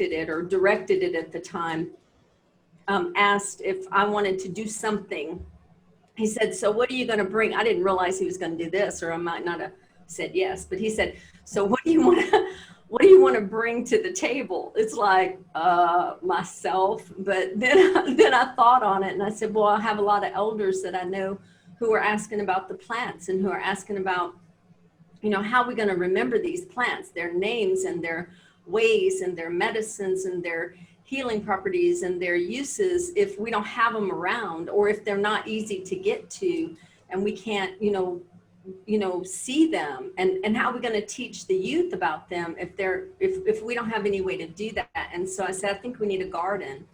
it or directed it at the time, asked if I wanted to do something. He said, so what are you going to bring? I didn't realize he was going to do this, or I might not have said yes, but he said, so what do you want to bring to the table? It's like, myself. But then I thought on it and I said, well, I have a lot of elders that I know who are asking about the plants and who are asking about, you know, how are we going to remember these plants, their names and their ways and their medicines and their healing properties and their uses if we don't have them around, or if they're not easy to get to and we can't, see them, and how are we going to teach the youth about them if we don't have any way to do that. And so I said, I think we need a garden.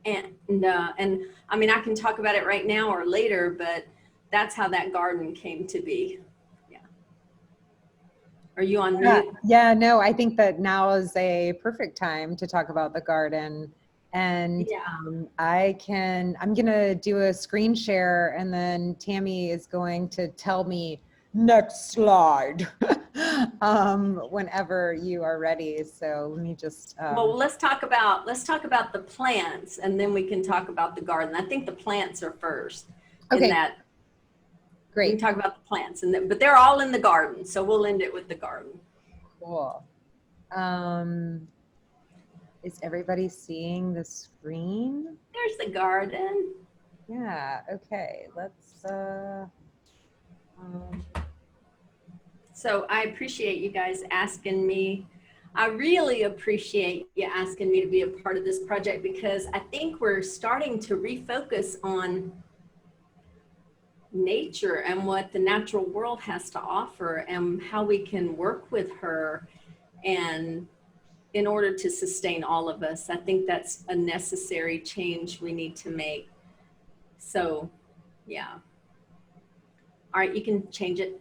And I mean, I can talk about it right now or later, but that's how that garden came to be. Are you on mute? Yeah, no, I think that now is a perfect time to talk about the garden. And I'm going to do a screen share, and then Tammy is going to tell me next slide whenever you are ready. So let me just. Well, let's talk about the plants, and then we can talk about the garden. I think the plants are first. Okay. Great. We can talk about the plants, but they're all in the garden, so we'll end it with the garden. Cool. Is everybody seeing the screen? There's the garden. Yeah. Okay. Let's. So I appreciate you guys asking me. I really appreciate you asking me to be a part of this project, because I think we're starting to refocus on nature and what the natural world has to offer and how we can work with her, and in order to sustain all of us. I think that's a necessary change we need to make. So yeah. All right, you can change it.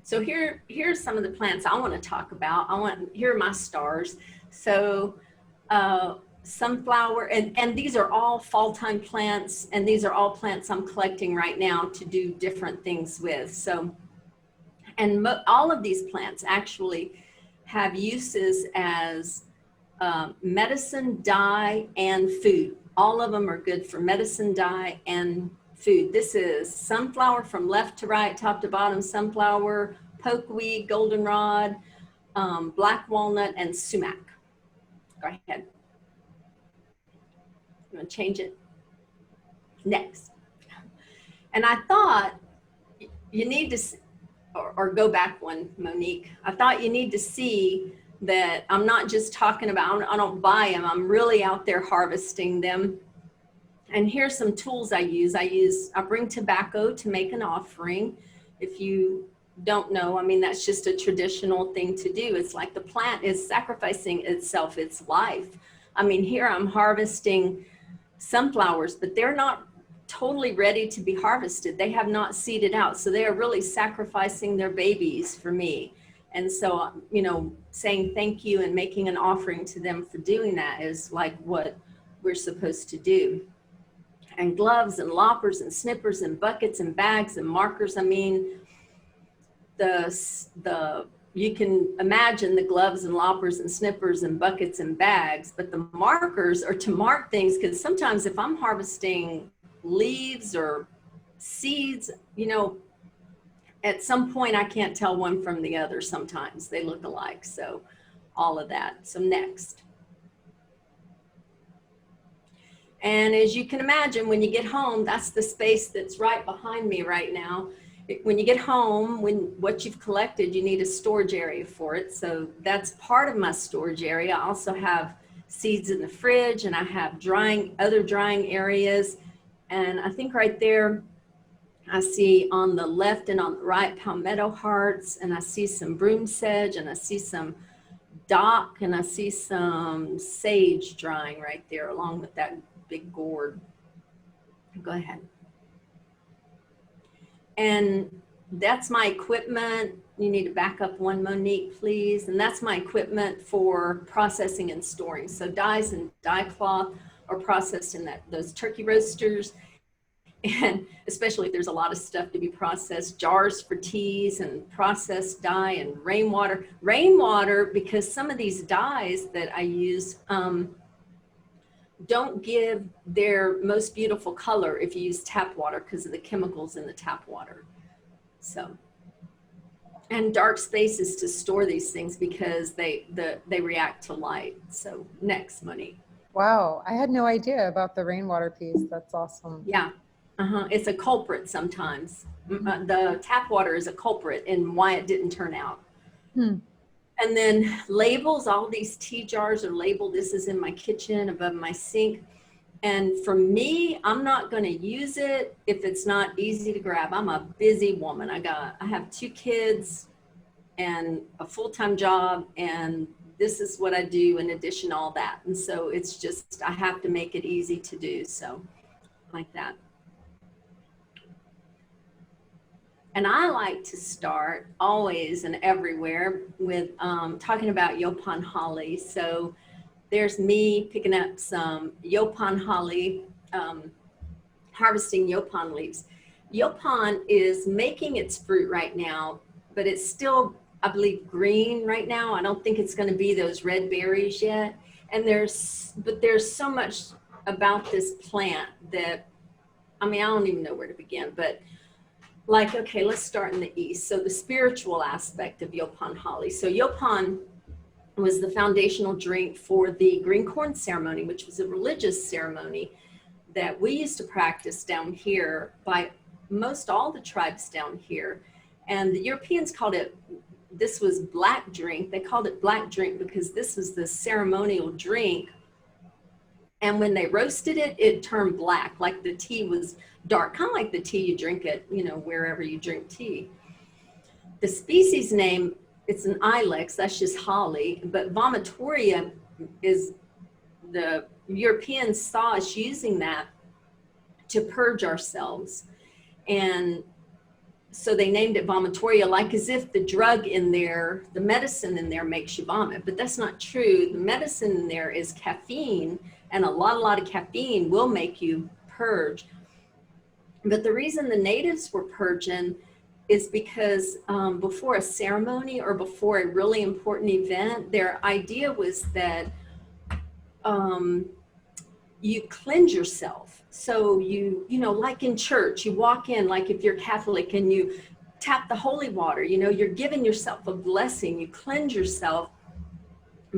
So here's some of the plants I want to talk about. Here are my stars. So sunflower, and these are all fall time plants, and these are all plants I'm collecting right now to do different things with. So, and all of these plants actually have uses as medicine, dye, and food. All of them are good for medicine, dye, and food. This is sunflower from left to right, top to bottom, sunflower, pokeweed, goldenrod, black walnut, and sumac. Go ahead. I'm going to change it. Next. And I thought you need to, or go back one, Monique. I thought you need to see that I'm not just talking about, I don't buy them. I'm really out there harvesting them. And here's some tools I use. I bring tobacco to make an offering. If you don't know, I mean, that's just a traditional thing to do. It's like the plant is sacrificing itself, its life. I mean, here I'm harvesting sunflowers, but they're not totally ready to be harvested. They have not seeded out. So they are really sacrificing their babies for me. And so, saying thank you and making an offering to them for doing that is like what we're supposed to do. And gloves and loppers and snippers and buckets and bags and markers. I mean, you can imagine the gloves and loppers and snippers and buckets and bags, but the markers are to mark things, because sometimes if I'm harvesting leaves or seeds, at some point I can't tell one from the other. Sometimes they look alike. So all of that. So next. And as you can imagine, when you get home, that's the space that's right behind me right now. When you get home, what you've collected, you need a storage area for it. So that's part of my storage area. I also have seeds in the fridge, and I have other drying areas. And I think right there, I see on the left and on the right palmetto hearts, and I see some broom sedge, and I see some dock, and I see some sage drying right there along with that big gourd. Go ahead. And that's my equipment. You need to back up one, Monique, please. And that's my equipment for processing and storing. So dyes and dye cloth are processed in those turkey roasters. And especially if there's a lot of stuff to be processed, jars for teas and processed dye and rainwater. Rainwater, because some of these dyes that I use don't give their most beautiful color if you use tap water because of the chemicals in the tap water. So, and dark spaces to store these things because they react to light. So next, Monique. Wow, I had no idea about the rainwater piece. That's awesome. Yeah. It's a culprit sometimes. The tap water is a culprit in why it didn't turn out. And then labels, all these tea jars are labeled. This is in my kitchen above my sink. And for me, I'm not going to use it if it's not easy to grab. I'm a busy woman. I have 2 kids and a full-time job, and this is what I do in addition to all that. And so it's just, I have to make it easy to do. So like that. And I like to start always and everywhere with talking about Yaupon holly. So there's me picking up some Yaupon holly, harvesting Yaupon leaves. Yaupon is making its fruit right now, but it's still, I believe, green right now. I don't think it's going to be those red berries yet. And there's so much about this plant that, I mean, I don't even know where to begin, but like, okay, let's start in the East. So the spiritual aspect of Yaupon holly. So Yaupon was the foundational drink for the green corn ceremony, which was a religious ceremony that we used to practice down here by most all the tribes down here. And the Europeans called it, this was black drink. They called it black drink because this was the ceremonial drink. And when they roasted it, it turned black, like the tea was dark, kind of like the tea you drink at, you know, wherever you drink tea. The species name, it's an ilex, that's just holly, but vomitoria is, the Europeans saw us using that to purge ourselves. And so they named it vomitoria, like as if the drug in there, the medicine in there makes you vomit, but that's not true. The medicine in there is caffeine, and a lot of caffeine will make you purge. But the reason the natives were purging is because before a ceremony or before a really important event, their idea was that you cleanse yourself. So you know, like in church, you walk in, like if you're Catholic and you tap the holy water, you know, you're giving yourself a blessing. You cleanse yourself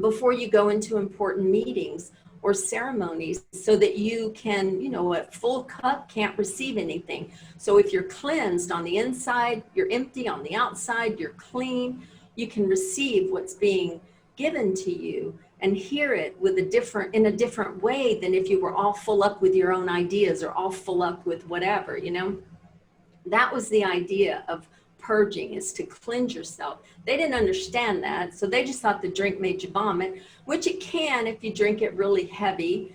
before you go into important meetings or ceremonies so that you can, you know, a full cup can't receive anything. So if you're cleansed on the inside, you're empty on the outside, you're clean, you can receive what's being given to you and hear it with in a different way than if you were all full up with your own ideas or all full up with whatever, you know. That was the idea of purging, is to cleanse yourself. They didn't understand that, so they just thought the drink made you vomit, which it can if you drink it really heavy,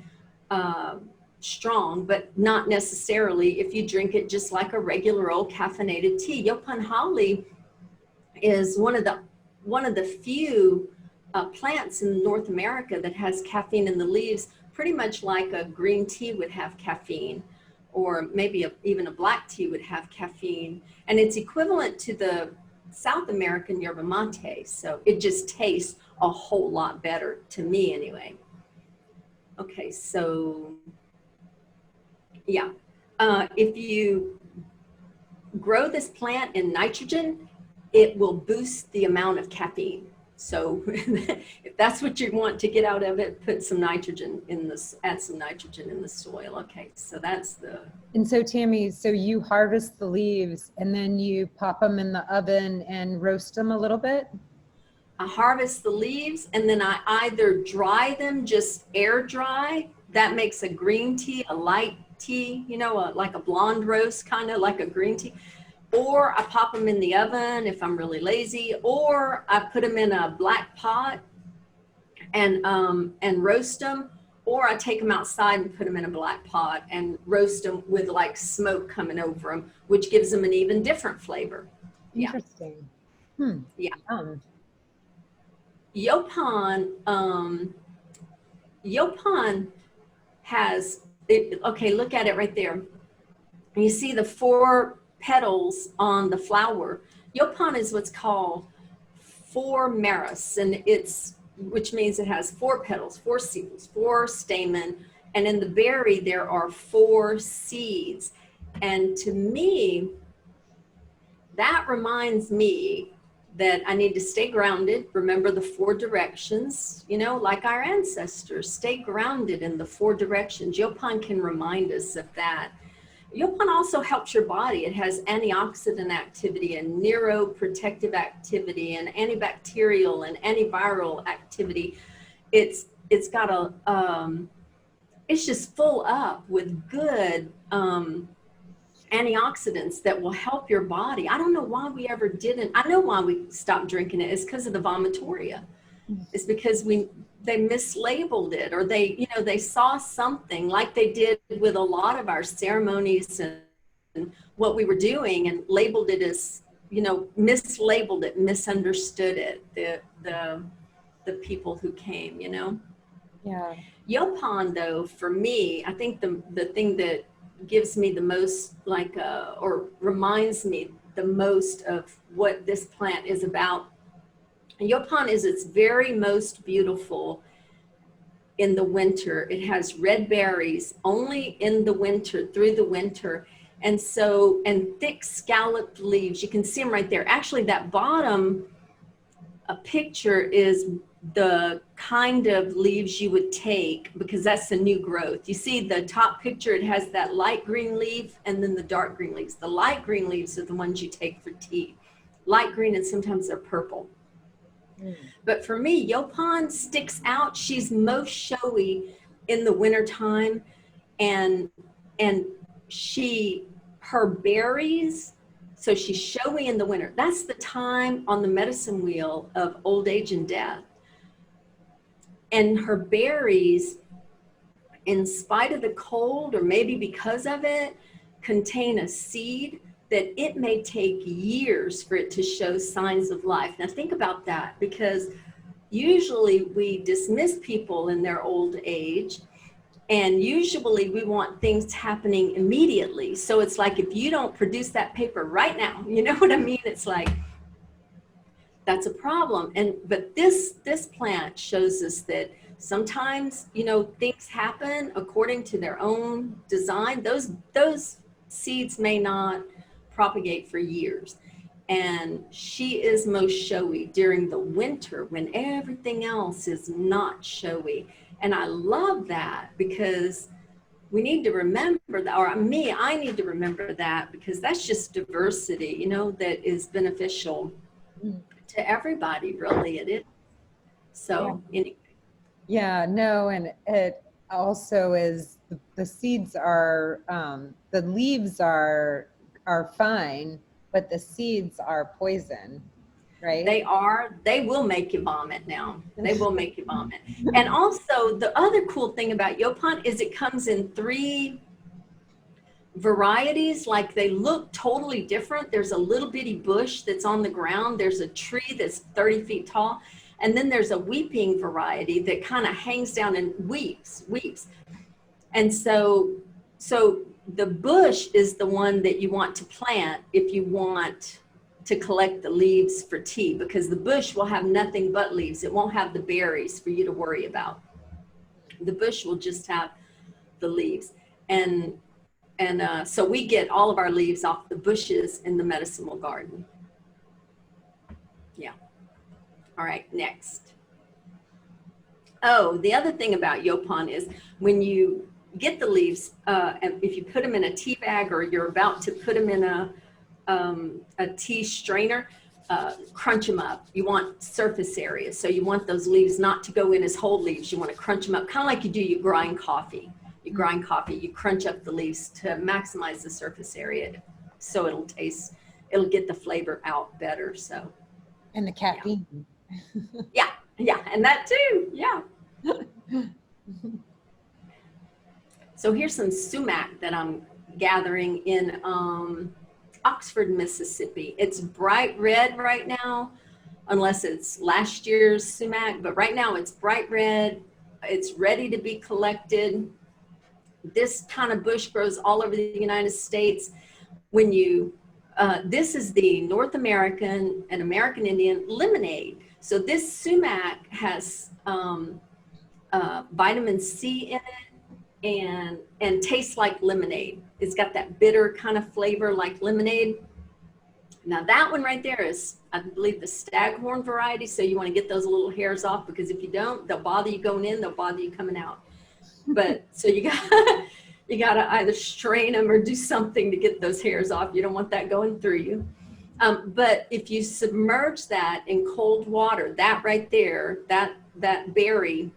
strong, but not necessarily if you drink it just like a regular old caffeinated tea. Yaupon holly is one of the few plants in North America that has caffeine in the leaves, pretty much like a green tea would have caffeine, or maybe even a black tea would have caffeine. And it's equivalent to the South American yerba mate. So it just tastes a whole lot better to me anyway. Okay, so yeah. If you grow this plant in nitrogen, it will boost the amount of caffeine. So if that's what you want to get out of it, put some nitrogen in this, add some nitrogen in the soil. Okay, so that's the. And so Tammy, so you harvest the leaves and then you pop them in the oven and roast them a little bit? I harvest the leaves and then I either dry them, just air dry. That makes a green tea, a light tea, you know, like a blonde roast, kind of like a green tea. Or I pop them in the oven if I'm really lazy, or I put them in a black pot and roast them, or I take them outside and put them in a black pot and roast them with like smoke coming over them, which gives them an even different flavor. Interesting. Yeah. Yaupon has, okay, look at it right there. And you see the 4 petals on the flower. Yaupon is what's called 4 meris, and which means it has 4 petals, 4 sepals, 4 stamen, and in the berry there are 4 seeds. And to me, that reminds me that I need to stay grounded, remember the 4 directions, like our ancestors, stay grounded in the 4 directions. Yaupon can remind us of that. Yaupon also helps your body. It has antioxidant activity and neuroprotective activity and antibacterial and antiviral activity. It's got it's just full up with good antioxidants that will help your body. I don't know why we ever didn't. I know why we stopped drinking it. It's because of the vomitoria. It's because they mislabeled it, or they saw something like they did with a lot of our ceremonies and what we were doing, and labeled it as, mislabeled it, misunderstood it, the people who came, Yeah. Yaupon, though, for me, I think the thing that gives me the most, or reminds me the most of what this plant is about. Yaupon is its very most beautiful in the winter. It has red berries only in the winter, through the winter. And thick scalloped leaves. You can see them right there. Actually, that bottom picture is the kind of leaves you would take, because that's the new growth. You see the top picture, it has that light green leaf and then the dark green leaves. The light green leaves are the ones you take for tea. Light green, and sometimes they're purple. But for me, Yaupon sticks out. She's most showy in the wintertime, and her berries, so she's showy in the winter. That's the time on the medicine wheel of old age and death. And her berries, in spite of the cold, or maybe because of it, contain a seed that it may take years for it to show signs of life. Now think about that, because usually we dismiss people in their old age, and usually we want things happening immediately. So it's like, if you don't produce that paper right now, you know what I mean? It's like, that's a problem. But this plant shows us that sometimes, things happen according to their own design. Those seeds may not propagate for years. And she is most showy during the winter, when everything else is not showy. And I love that, because we need to remember that, or I need to remember that, because that's just diversity, that is beneficial to everybody, really. It is. So anyway. Yeah, no, and it also is, the seeds are, the leaves are fine, but the seeds are poison, right? They will make you vomit now. They will make you vomit. And also, the other cool thing about Yaupon is it comes in 3 varieties. Like, they look totally different. There's a little bitty bush that's on the ground. There's a tree that's 30 feet tall. And then there's a weeping variety that kind of hangs down and weeps. And so the bush is the one that you want to plant if you want to collect the leaves for tea, because the bush will have nothing but leaves. It won't have the berries for you to worry about. The bush will just have the leaves. And so we get all of our leaves off the bushes in the medicinal garden. Yeah. All right, next. Oh, the other thing about Yaupon is, when you get the leaves, if you put them in a tea bag, or you're about to put them in a tea strainer, crunch them up. You want surface area. So you want those leaves not to go in as whole leaves. You want to crunch them up, kind of like you grind coffee. You crunch up the leaves to maximize the surface area, so it'll get the flavor out better. So. And the caffeine. Yeah, and that too, yeah. So here's some sumac that I'm gathering in Oxford, Mississippi. It's bright red right now, unless it's last year's sumac, but right now it's bright red. It's ready to be collected. This kind of bush grows all over the United States. When you, this is the North American and American Indian lemonade. So this sumac has vitamin C in it and tastes like lemonade. It's got that bitter kind of flavor like lemonade. Now that one right there is, I believe, the staghorn variety. So you want to get those little hairs off, because if you don't, they'll bother you going in, they'll bother you coming out. But so you got to either strain them or do something to get those hairs off. You don't want that going through you. But if you submerge that in cold water, that right there, that berry,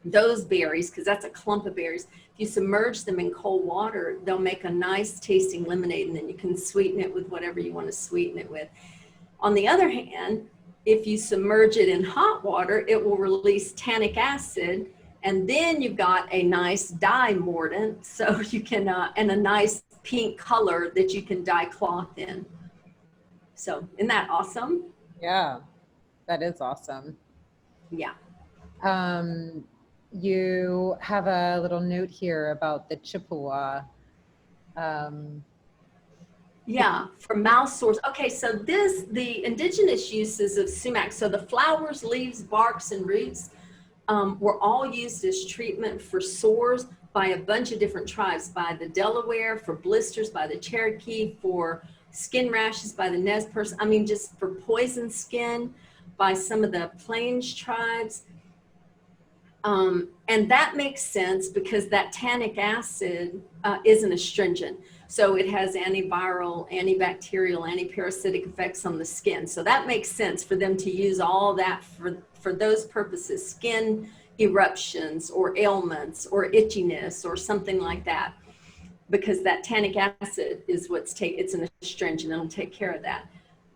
those berries, because that's a clump of berries, if you submerge them in cold water, they'll make a nice tasting lemonade, and then you can sweeten it with whatever you want to sweeten it with. On the other hand, if you submerge it in hot water, it will release tannic acid, and then you've got a nice dye mordant, so you can, and a nice pink color that you can dye cloth in. So isn't that awesome? Yeah, that is awesome. Yeah. You have a little note here about the Chippewa. Yeah, for mouth sores. Okay, so the indigenous uses of sumac, so the flowers, leaves, barks, and roots were all used as treatment for sores by a bunch of different tribes, by the Delaware, for blisters, by the Cherokee, for skin rashes, by the Nez Perce, I mean, just for poison skin, by some of the Plains tribes. And that makes sense because that tannic acid is an astringent. So it has antiviral, antibacterial, antiparasitic effects on the skin. So that makes sense for them to use all that for those purposes, skin eruptions or ailments or itchiness or something like that, because that tannic acid is it's an astringent, and it'll take care of that.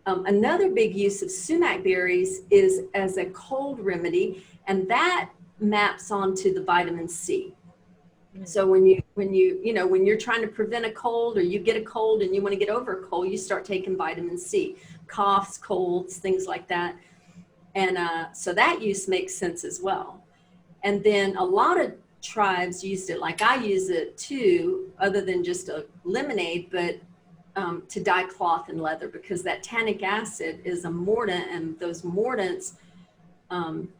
Another big use of sumac berries is as a cold remedy, and that maps onto the vitamin C. So when you're trying to prevent a cold, or you get a cold and you want to get over a cold, you start taking vitamin C, coughs, colds, things like that. And so that use makes sense as well. And then a lot of tribes used it, like I use it too, other than just a lemonade, but to dye cloth and leather, because that tannic acid is a mordant, and those mordants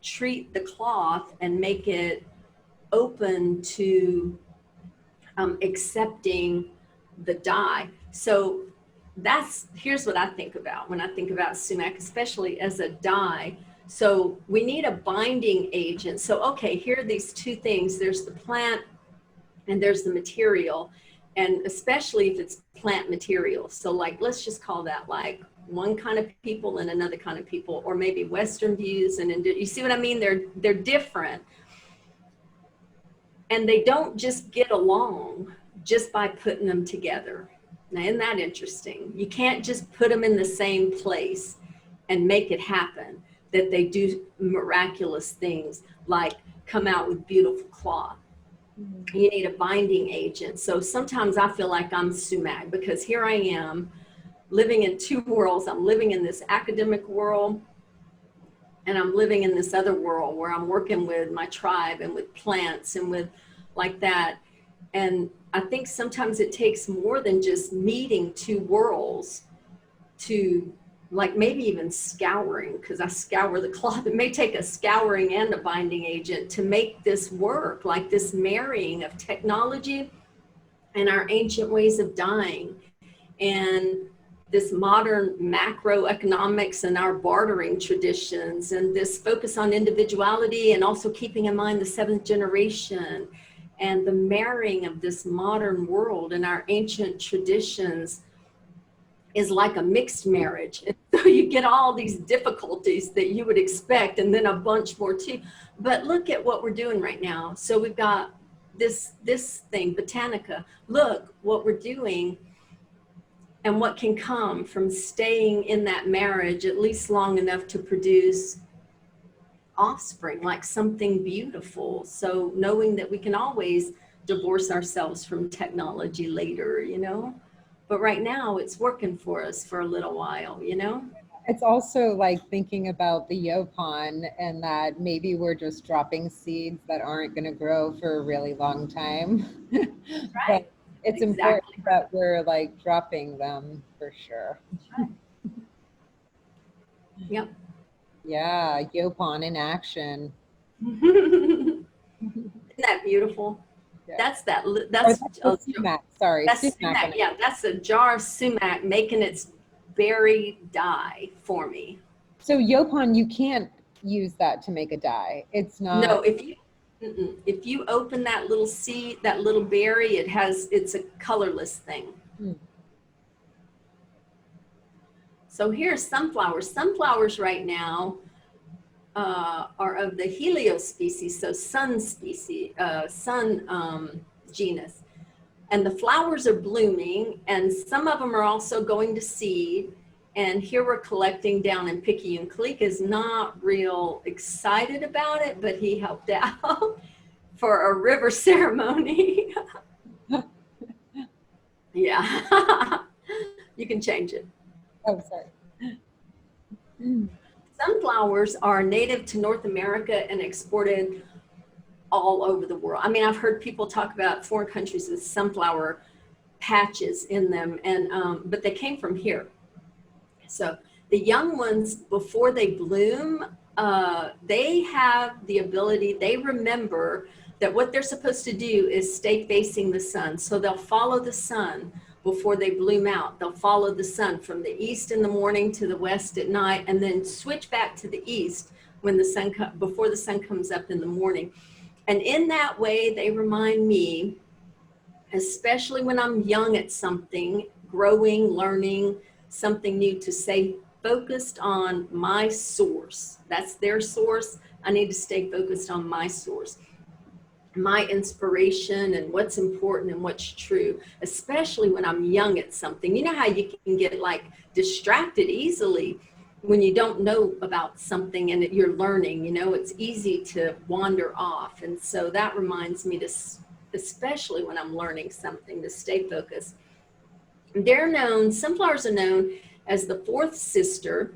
treat the cloth and make it open to accepting the dye. So here's what I think about when I think about sumac, especially as a dye. So we need a binding agent. So, okay, here are these two things. There's the plant and there's the material, and especially if it's plant material. So like, let's just call that like one kind of people and another kind of people, or maybe Western views. And you see what I mean? They're different. And they don't just get along just by putting them together. Now, isn't that interesting? You can't just put them in the same place and make it happen, that they do miraculous things like come out with beautiful cloth. You need a binding agent. So sometimes I feel like I'm sumac, because here I am living in two worlds. I'm living in this academic world, and I'm living in this other world where I'm working with my tribe and with plants and with like that. And I think sometimes it takes more than just meeting two worlds to, like, maybe even scouring, because I scour the cloth. It may take a scouring and a binding agent to make this work, like this marrying of technology and our ancient ways of dyeing, and this modern macroeconomics and our bartering traditions, and this focus on individuality, and also keeping in mind the seventh generation, and the marrying of this modern world and our ancient traditions is like a mixed marriage. And so you get all these difficulties that you would expect, and then a bunch more too. But look at what we're doing right now. So we've got this thing, Botanica. Look what we're doing and what can come from staying in that marriage at least long enough to produce offspring, like something beautiful. So knowing that we can always divorce ourselves from technology later, you know? But right now it's working for us for a little while, you know? It's also like thinking about the Yopon and that maybe we're just dropping seeds that aren't going to grow for a really long time. Right. But it's important Exactly. that we're like dropping them for sure. Right. Yep. Yeah, Yopon in action. Isn't that beautiful? Yeah. That's that. Or that's the sumac. Sorry, That's sumac sumac. in Yeah, that's a jar of sumac making its berry dye for me. So Yopon, you can't use that to make a dye. It's not. No, if you open that little seed, that little berry, it's a colorless thing. Hmm. So here's sunflowers. Sunflowers right now are of the Helio species, so sun genus. And the flowers are blooming, and some of them are also going to seed. And here we're collecting down in Picayune. Kalik is not real excited about it, but he helped out for a river ceremony. Yeah, you can change it. Oh, sorry. Sunflowers are native to North America and exported all over the world. I mean, I've heard people talk about foreign countries with sunflower patches in them, and but they came from here. So the young ones, before they bloom, they have the ability, they remember that what they're supposed to do is stay facing the sun. So they'll follow the sun before they bloom out. They'll follow the sun from the east in the morning to the west at night, and then switch back to the east when the sun before the sun comes up in the morning. And in that way, they remind me, especially when I'm young at something, growing, learning something new, to stay focused on my source. That's their source. I need to stay focused on my source, my inspiration, and what's important and what's true, especially when I'm young at something. You know how you can get like distracted easily when you don't know about something and you're learning, it's easy to wander off. And so that reminds me to, especially when I'm learning something, to stay focused. Sunflowers are known as the fourth sister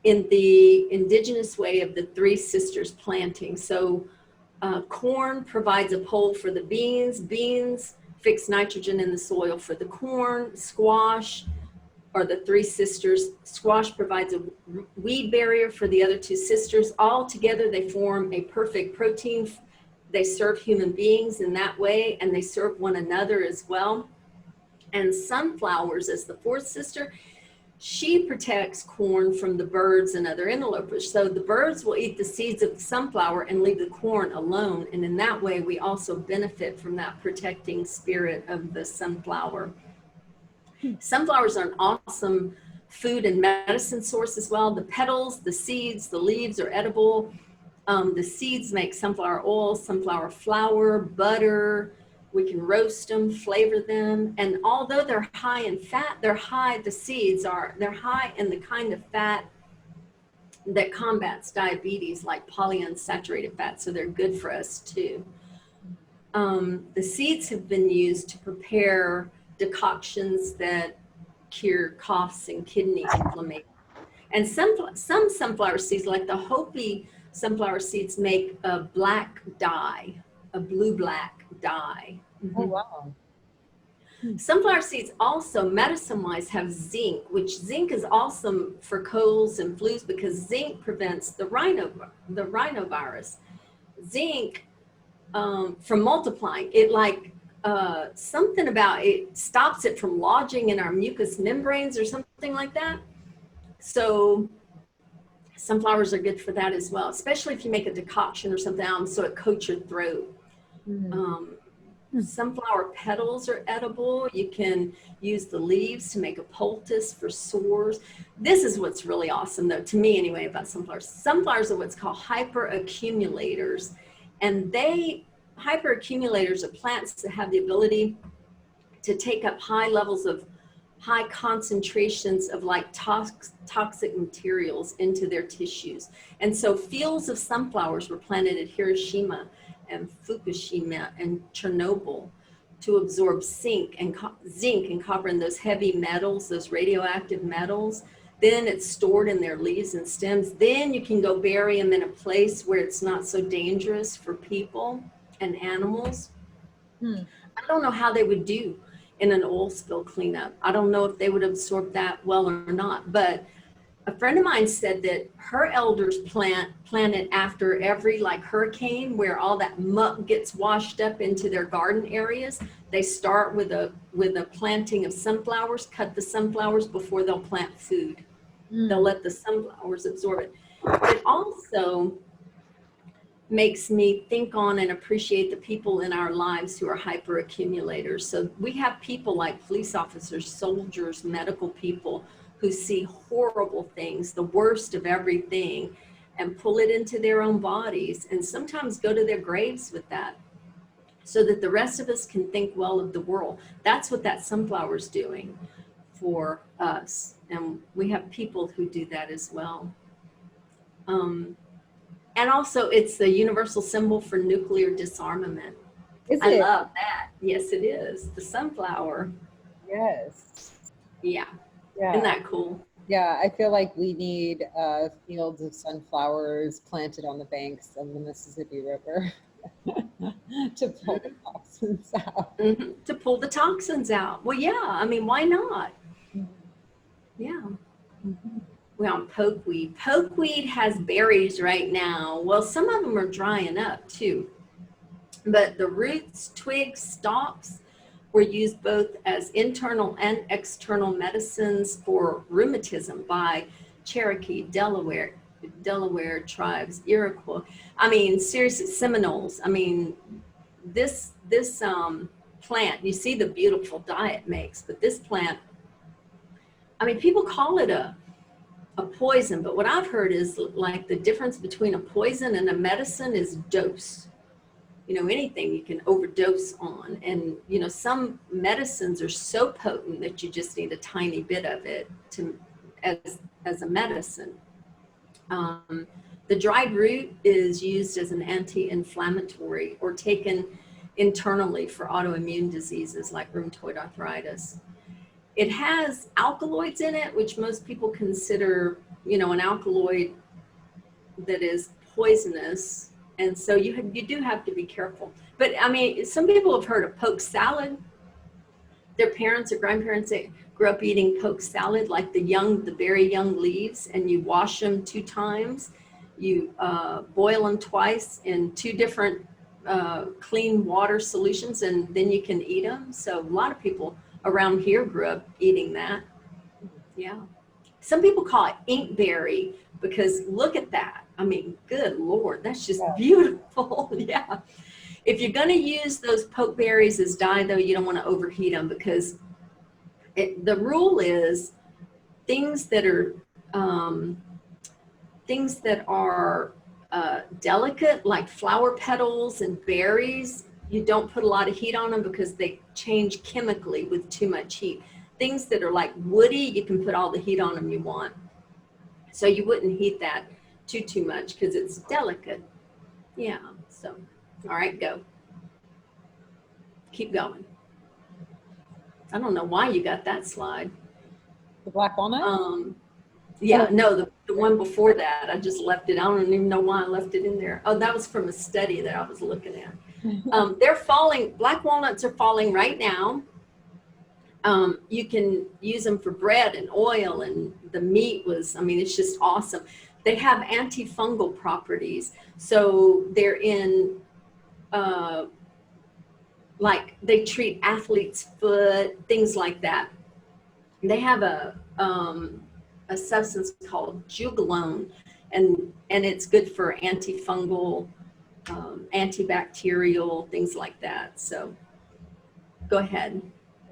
in the indigenous way of the three sisters planting. So corn provides a pole for the beans. Beans fix nitrogen in the soil for the corn. Squash are the three sisters. Squash provides a weed barrier for the other two sisters. All together, they form a perfect protein. They serve human beings in that way, and they serve one another as well. And sunflowers, as the fourth sister, she protects corn from the birds and other interlopers. So the birds will eat the seeds of the sunflower and leave the corn alone. And in that way, we also benefit from that protecting spirit of the sunflower. Sunflowers are an awesome food and medicine source as well. The petals, the seeds, the leaves are edible. The seeds make sunflower oil, sunflower flour, butter. We can roast them, flavor them. And although they're high in fat, they're high in the kind of fat that combats diabetes, like polyunsaturated fat. So they're good for us too. The seeds have been used to prepare decoctions that cure coughs and kidney inflammation. And some sunflower seeds, like the Hopi sunflower seeds, make a black dye, a blue-black dye. Oh, wow. Sunflower seeds also, medicine-wise, have zinc, which zinc is awesome for colds and flus because zinc prevents the rhinovirus. Zinc, from multiplying, something about it stops it from lodging in our mucous membranes or something like that. So sunflowers are good for that as well, especially if you make a decoction or something out so it coats your throat. Sunflower petals are edible. You can use the leaves to make a poultice for sores. This is what's really awesome, though, to me anyway, about sunflowers. Sunflowers are what's called hyperaccumulators. And hyperaccumulators are plants that have the ability to take up high concentrations of like toxic materials into their tissues. And so fields of sunflowers were planted at Hiroshima and Fukushima and Chernobyl to absorb zinc and copper and those heavy metals, those radioactive metals Then it's stored in their leaves and stems. Then you can go bury them in a place where it's not so dangerous for people and animals. I don't know how they would do in an oil spill cleanup. I don't know if they would absorb that well or not, but a friend of mine said that her elders plant it after every like hurricane where all that muck gets washed up into their garden areas. They start with a planting of sunflowers, cut the sunflowers before they'll plant food. They'll let the sunflowers absorb it. It also makes me think on and appreciate the people in our lives who are hyper accumulators. So we have people like police officers, soldiers, medical people who see horrible things, the worst of everything, and pull it into their own bodies and sometimes go to their graves with that so that the rest of us can think well of the world. That's what that sunflower's doing for us. And we have people who do that as well. And also, it's the universal symbol for nuclear disarmament. Is I it? love that. Yes, it is. The sunflower. Yes. Yeah. Yeah. Isn't that cool? Yeah, I feel like we need fields of sunflowers planted on the banks of the Mississippi River to pull the toxins out. To pull the toxins out. Well, yeah. I mean, why not? Yeah. We're on pokeweed. Pokeweed has berries right now. Well, some of them are drying up too. But the roots, twigs, stalks were used both as internal and external medicines for rheumatism by Cherokee, Delaware tribes, Iroquois. I mean, seriously, Seminoles. I mean, this plant, you see the beautiful dye it makes, but this plant, I mean, people call it a poison, but what I've heard is like the difference between a poison and a medicine is dose. You know, anything you can overdose on. And, you know, some medicines are so potent that you just need a tiny bit of it as a medicine. The dried root is used as an anti-inflammatory or taken internally for autoimmune diseases like rheumatoid arthritis. It has alkaloids in it, which most people consider, you know, an alkaloid that is poisonous. And so you do have to be careful. But I mean, some people have heard of poke salad. Their parents or grandparents that grew up eating poke salad, like the very young leaves, and you wash them 2 times. You boil them twice in 2 different clean water solutions, and then you can eat them. So a lot of people around here grew up eating that. Yeah. Some people call it inkberry because look at that. I mean, good Lord, that's just beautiful. Yeah. If you're going to use those pokeberries as dye, though, you don't want to overheat them because the rule is things that are delicate, like flower petals and berries, you don't put a lot of heat on them because they change chemically with too much heat. Things that are like woody, you can put all the heat on them you want. So you wouldn't heat that too much because it's delicate. Yeah, so, all right, go. Keep going. I don't know why you got that slide. The black walnut? Yeah, no, the one before that, I just left it. I don't even know why I left it in there. Oh, that was from a study that I was looking at. They're falling, black walnuts are falling right now. You can use them for bread and oil, and the meat was, I mean, it's just awesome. They have antifungal properties. So they're in, like they treat athlete's foot, things like that. They have a substance called jugalone, and it's good for antifungal, antibacterial, things like that. So go ahead.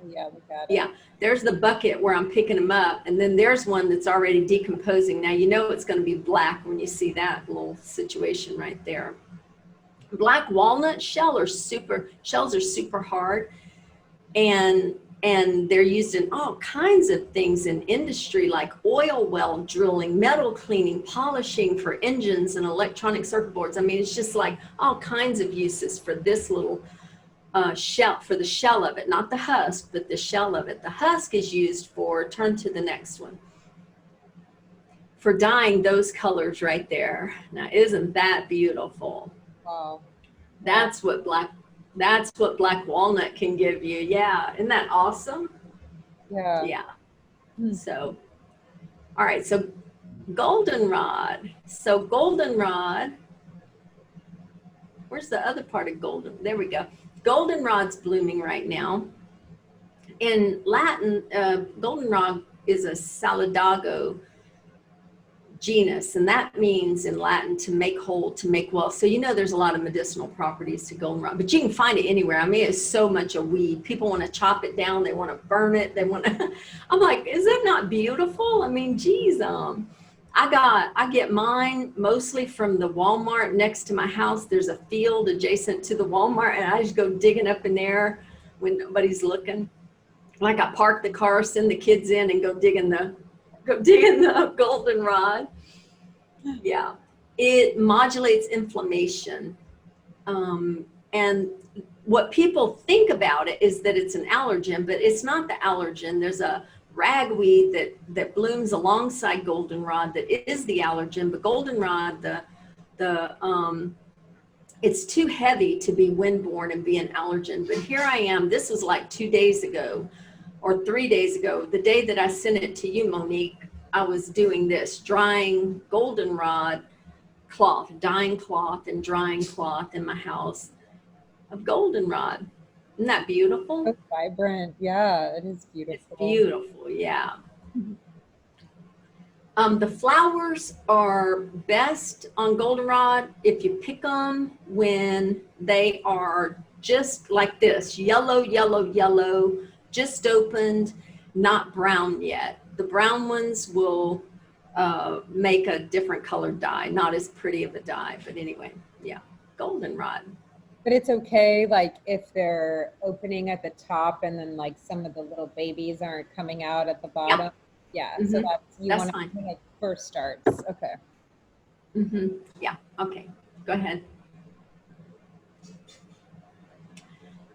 Yeah, we got it. Yeah, there's the bucket where I'm picking them up, and then there's one that's already decomposing. Now you know it's going to be black when you see that little situation right there. Black walnut shells are super hard, and they're used in all kinds of things in industry like oil well drilling, metal cleaning, polishing for engines and electronic circuit boards. I mean, it's just like all kinds of uses for this little shell, for the shell of it, not the husk, but the shell of it. The husk is used for, turn to the next one. for dyeing those colors right there. Now, isn't that beautiful? Wow. That's what black walnut can give you. Yeah. Isn't that awesome? Yeah. Yeah. So, all right. So goldenrod. So goldenrod, where's the other part of golden? There we go. Goldenrod's blooming right now. In Latin, goldenrod is a Solidago genus, and that means in Latin to make whole, to make well. So there's a lot of medicinal properties to goldenrod, but you can find it anywhere. I mean, it's so much a weed. People want to chop it down, they want to burn it, they want to. I'm like, is that not beautiful? I mean, geez, I get mine mostly from the Walmart next to my house. There's a field adjacent to the Walmart, and I just go digging up in there when nobody's looking. Like I park the car, send the kids in, and go digging the goldenrod. Yeah, it modulates inflammation. And what people think about it is that it's an allergen, but it's not the allergen. There's a ragweed that blooms alongside goldenrod that is the allergen, but goldenrod, it's too heavy to be windborne and be an allergen. But here I am, this was like 2 days ago or 3 days ago, the day that I sent it to you, Monique, I was doing this, drying goldenrod cloth, dyeing cloth and drying cloth in my house of goldenrod. Isn't that beautiful? So vibrant. Yeah, it is beautiful. It's beautiful, yeah. The flowers are best on goldenrod if you pick them when they are just like this, yellow, yellow, yellow, just opened, not brown yet. The brown ones will make a different colored dye, not as pretty of a dye, but anyway, yeah, goldenrod. But it's okay, like if they're opening at the top and then like some of the little babies aren't coming out at the bottom. Yeah, so that's fine. Like first starts. Okay. Yeah, okay, go ahead.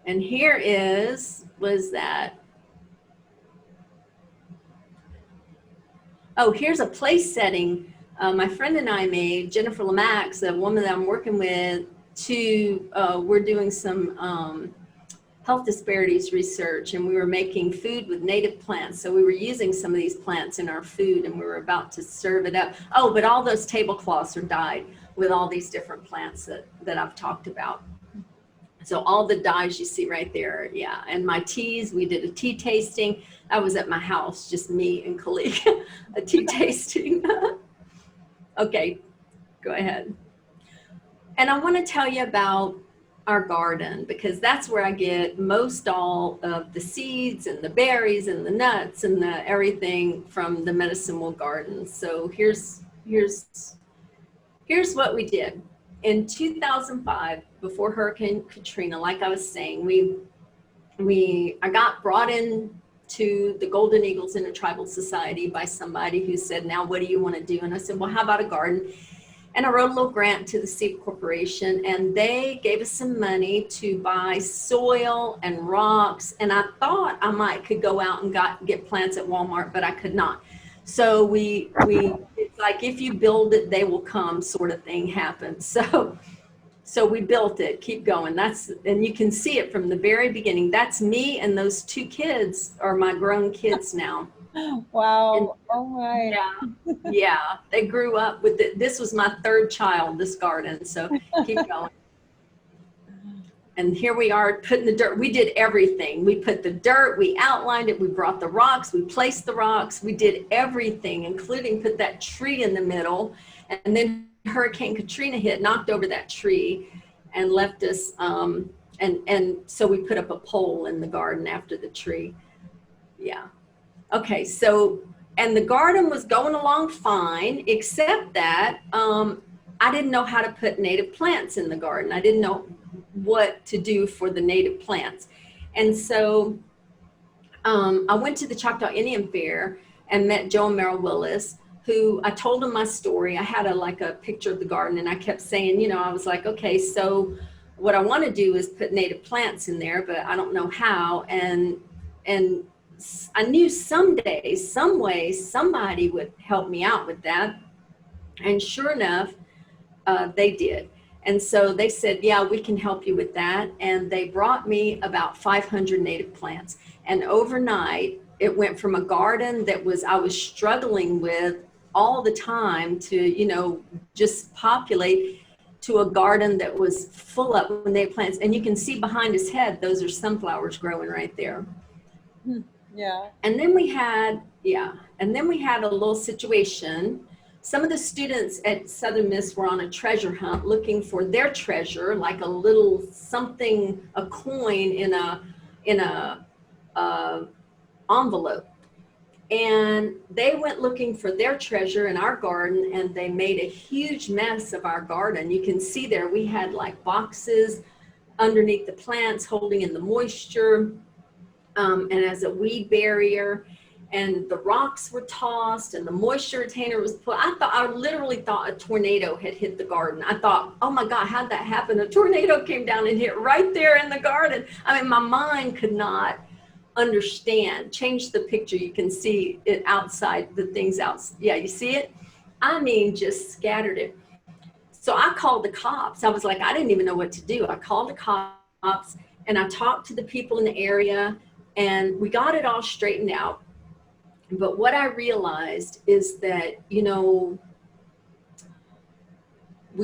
And here was that? Oh, here's a place setting my friend and I made, Jennifer Lomax, the woman that I'm working with, we're doing some health disparities research, and we were making food with native plants. So we were using some of these plants in our food, and we were about to serve it up. Oh, but all those tablecloths are dyed with all these different plants that I've talked about. So all the dyes you see right there, yeah. And my teas, we did a tea tasting. That was at my house, just me and Khalid, a tea tasting. Okay, go ahead. And I want to tell you about our garden, because that's where I get most all of the seeds and the berries and the nuts and the everything from the Medicine Wheel Garden. So here's what we did. In 2005, before Hurricane Katrina, like I was saying, I got brought in to the Golden Eagles Intertribal Society by somebody who said, now what do you want to do? And I said, well, how about a garden? And I wrote a little grant to the Seed Corporation, and they gave us some money to buy soil and rocks. And I thought I could go out and get plants at Walmart, but I could not. So it's like, if you build it, they will come sort of thing happened. So we built it, keep going. And you can see it from the very beginning. That's me, and those 2 kids are my grown kids now. Wow. And, oh my. Yeah. They grew up with it. This was my 3rd child, this garden. So keep going. And here we are putting the dirt. We did everything. We put the dirt, we outlined it, we brought the rocks, we placed the rocks, we did everything, including put that tree in the middle. And then Hurricane Katrina hit, knocked over that tree and left us, and so we put up a pole in the garden after the tree. Yeah. Okay, so, and the garden was going along fine, except that I didn't know how to put native plants in the garden. I didn't know what to do for the native plants. And so I went to the Choctaw Indian Fair and met Joe and Merrill Willis, who I told them my story. I had a picture of the garden, and I kept saying, I was like, okay, so what I want to do is put native plants in there, but I don't know how. And I knew someday, some way, somebody would help me out with that. And sure enough, they did. And so they said, yeah, we can help you with that. And they brought me about 500 native plants. And overnight, it went from a garden that I was struggling with all the time to, just populate, to a garden that was full of native plants. And you can see behind his head, those are sunflowers growing right there. Yeah. And then we had a little situation. Some of the students at Southern Miss were on a treasure hunt looking for their treasure, like a little something, a coin in a envelope. And they went looking for their treasure in our garden, and they made a huge mess of our garden. You can see there, we had like boxes underneath the plants holding in the moisture, and as a weed barrier. And the rocks were tossed and the moisture retainer was put. I literally thought a tornado had hit the garden. I thought, oh my God, how'd that happen? A tornado came down and hit right there in the garden. I mean, my mind could not understand. Change the picture. You can see it outside, the things out. Yeah, you see it? I mean, just scattered it. So I called the cops. I was like, I didn't even know what to do. I called the cops and I talked to the people in the area, and we got it all straightened out. But what I realized is that, we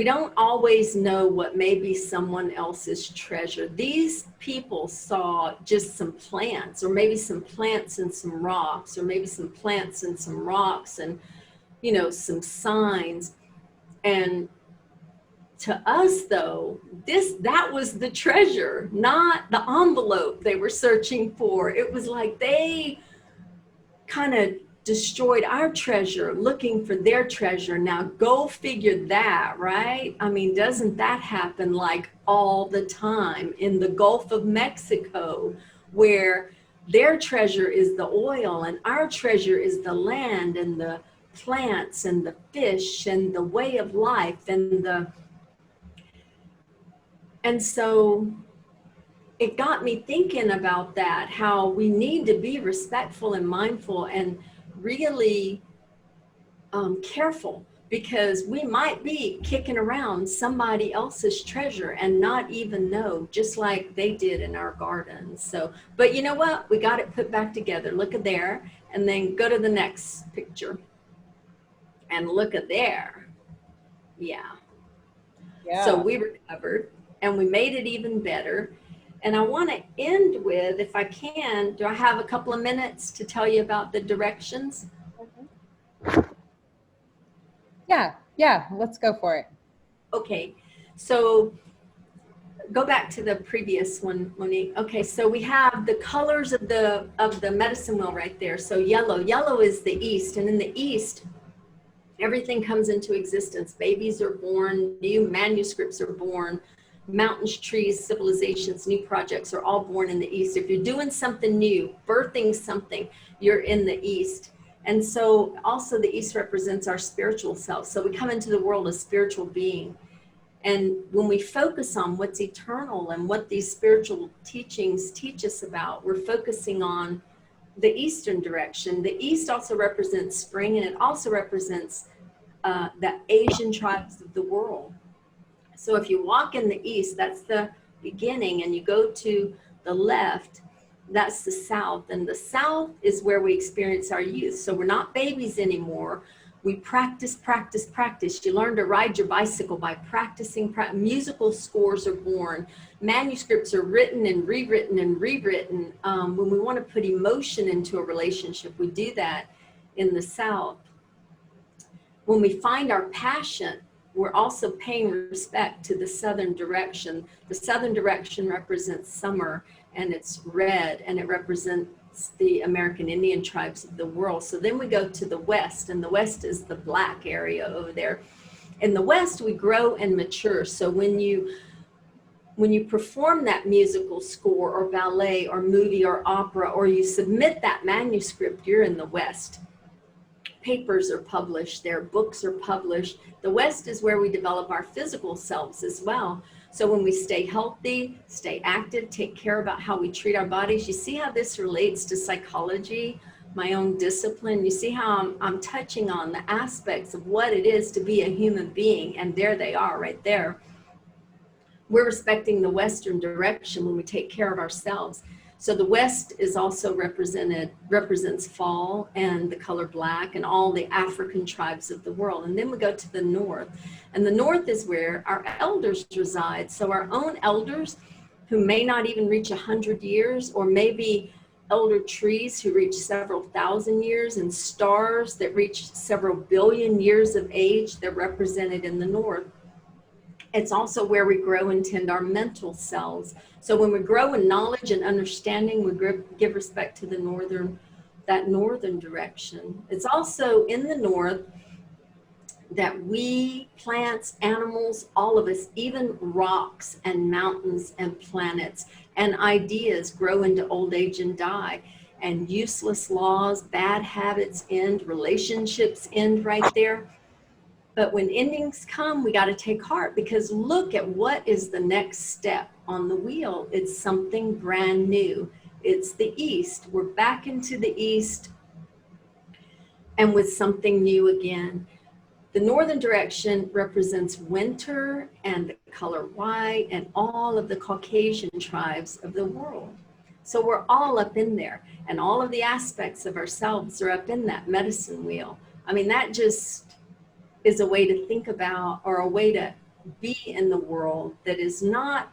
don't always know what may be someone else's treasure. These people saw just some plants, or maybe some plants and some rocks, or maybe some plants and some rocks and, some signs. And to us, though, that was the treasure, not the envelope they were searching for. It was like they kind of destroyed our treasure looking for their treasure. Now go figure that, right? I mean, doesn't that happen like all the time in the Gulf of Mexico, where their treasure is the oil and our treasure is the land and the plants and the fish and the way of life and so it got me thinking about that, how we need to be respectful and mindful and really careful, because we might be kicking around somebody else's treasure and not even know, just like they did in our garden. So, but you know what? We got it put back together. Look at there, and then go to the next picture. And look at there. Yeah. So we recovered and we made it even better. And I want to end with, if I can, do I have a couple of minutes to tell you about the directions? Yeah, let's go for it. Okay, so go back to the previous one, Monique. Okay, so we have the colors of the medicine wheel right there. So yellow is the east, and in the east, everything comes into existence. Babies are born, new manuscripts are born, mountains, trees, civilizations, new projects are all born in the east. If you're doing something new, birthing something, you're in the east. And so also the east represents our spiritual self. So we come into the world as spiritual being. And when we focus on what's eternal and what these spiritual teachings teach us about, we're focusing on the eastern direction. The east also represents spring, and it also represents the Asian tribes of the world. So if you walk in the east, that's the beginning, and you go to the left, that's the south. And the south is where we experience our youth. So we're not babies anymore. We practice. You learn to ride your bicycle by practicing. Musical scores are born. Manuscripts are written and rewritten and rewritten. When we want to put emotion into a relationship, we do that in the south. When we find our passion, we're also paying respect to the southern direction. The southern direction represents summer, and it's red, and it represents the American Indian tribes of the world. So then we go to the west, and the west is the black area over there. In the west, we grow and mature. So when you perform that musical score or ballet or movie or opera, or you submit that manuscript, you're in the west. Papers are published there, books are published. The west is where we develop our physical selves as well. So when we stay healthy, stay active, take care about how we treat our bodies, you see how this relates to psychology, my own discipline. You see how I'm touching on the aspects of what it is to be a human being, and there they are right there. We're respecting the Western direction when we take care of ourselves. So the West is also represents fall and the color black and all the African tribes of the world. And then we go to the North. And the North is where our elders reside. So our own elders who may not even reach 100 years, or maybe elder trees who reach several thousand years, and stars that reach several billion years of age, they're represented in the North. It's also where we grow and tend our mental selves. So when we grow in knowledge and understanding, we give respect to that northern direction. It's also in the North that we, plants, animals, all of us, even rocks and mountains and planets and ideas grow into old age and die. And useless laws, bad habits end, relationships end right there. But when endings come, we got to take heart, because look at what is the next step on the wheel. It's something brand new. It's the East. We're back into the East and with something new again. The northern direction represents winter and the color white and all of the Caucasian tribes of the world. So we're all up in there, and all of the aspects of ourselves are up in that medicine wheel. I mean, that just is a way to think about, or a way to be in the world that is not,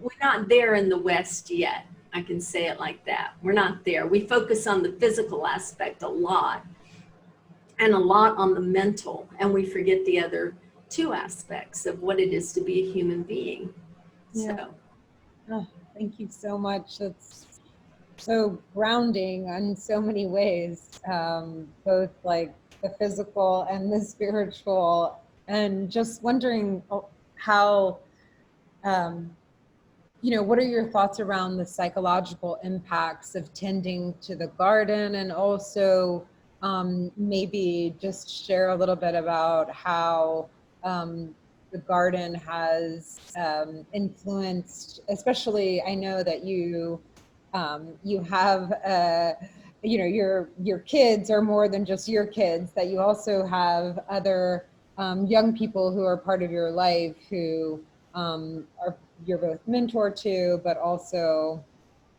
we're not there in the West yet. I can say it like that. We're not there. We focus on the physical aspect a lot, and a lot on the mental, and we forget the other two aspects of what it is to be a human being. Yeah. So. Oh, thank you so much. That's so grounding in so many ways, both like the physical and the spiritual, and just wondering how, what are your thoughts around the psychological impacts of tending to the garden, and also maybe just share a little bit about how the garden has influenced, especially I know that you have your kids are more than just your kids, that you also have other young people who are part of your life who are, you're both mentor to, but also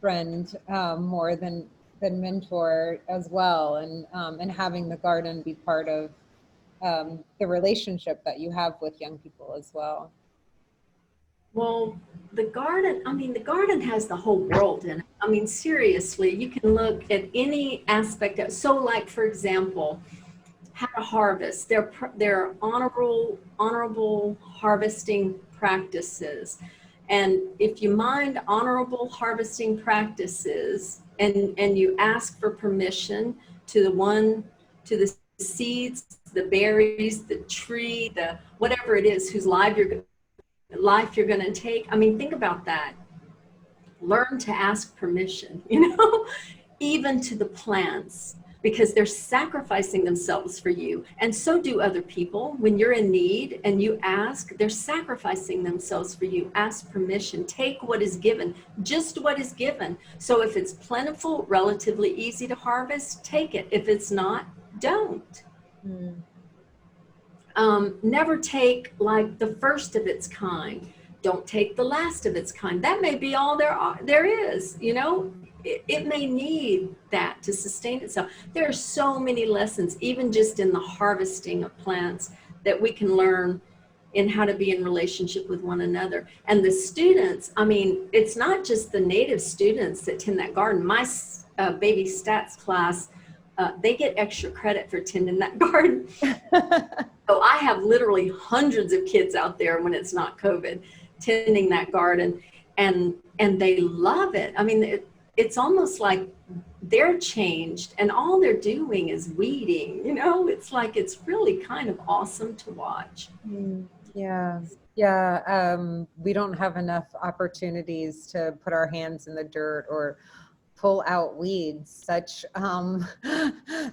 friend more than mentor as well, and having the garden be part of the relationship that you have with young people as well. Well, the garden has the whole world in it. I mean, seriously, you can look at any aspect of, so like, for example, how to harvest. They're honorable harvesting practices. And if you mind honorable harvesting practices, and you ask for permission to the seeds, the berries, the tree, the whatever it is whose life you're going to take. I mean, think about that. Learn to ask permission, even to the plants, because they're sacrificing themselves for you. And so do other people. When you're in need and you ask, they're sacrificing themselves for you. Ask permission. Take what is given, just what is given. So if it's plentiful, relatively easy to harvest, take it. If it's not, don't. Never take like the first of its kind. Don't take the last of its kind. That may be all there is, it may need that to sustain itself. There are so many lessons, even just in the harvesting of plants, that we can learn in how to be in relationship with one another. And the students, I mean, it's not just the native students that tend that garden. My baby stats class, they get extra credit for tending that garden. So I have literally hundreds of kids out there when it's not COVID tending that garden, and they love it. I mean, it's almost like they're changed, and all they're doing is weeding, it's like, it's really kind of awesome to watch. Yeah. We don't have enough opportunities to put our hands in the dirt or pull out weeds.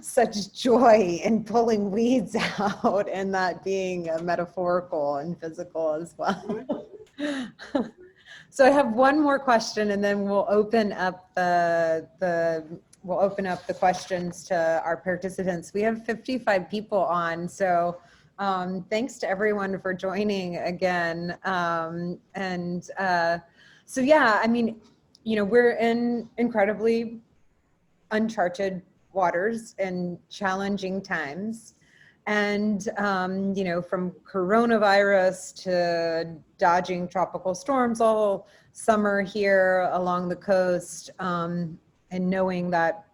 Such joy in pulling weeds out, and that being metaphorical and physical as well. So I have one more question, and then we'll open up we'll open up the questions to our participants. We have 55 people on, so thanks to everyone for joining again. So yeah, I mean, you know, we're in incredibly uncharted waters and challenging times. And, you know, from coronavirus to dodging tropical storms all summer here along the coast, and knowing that,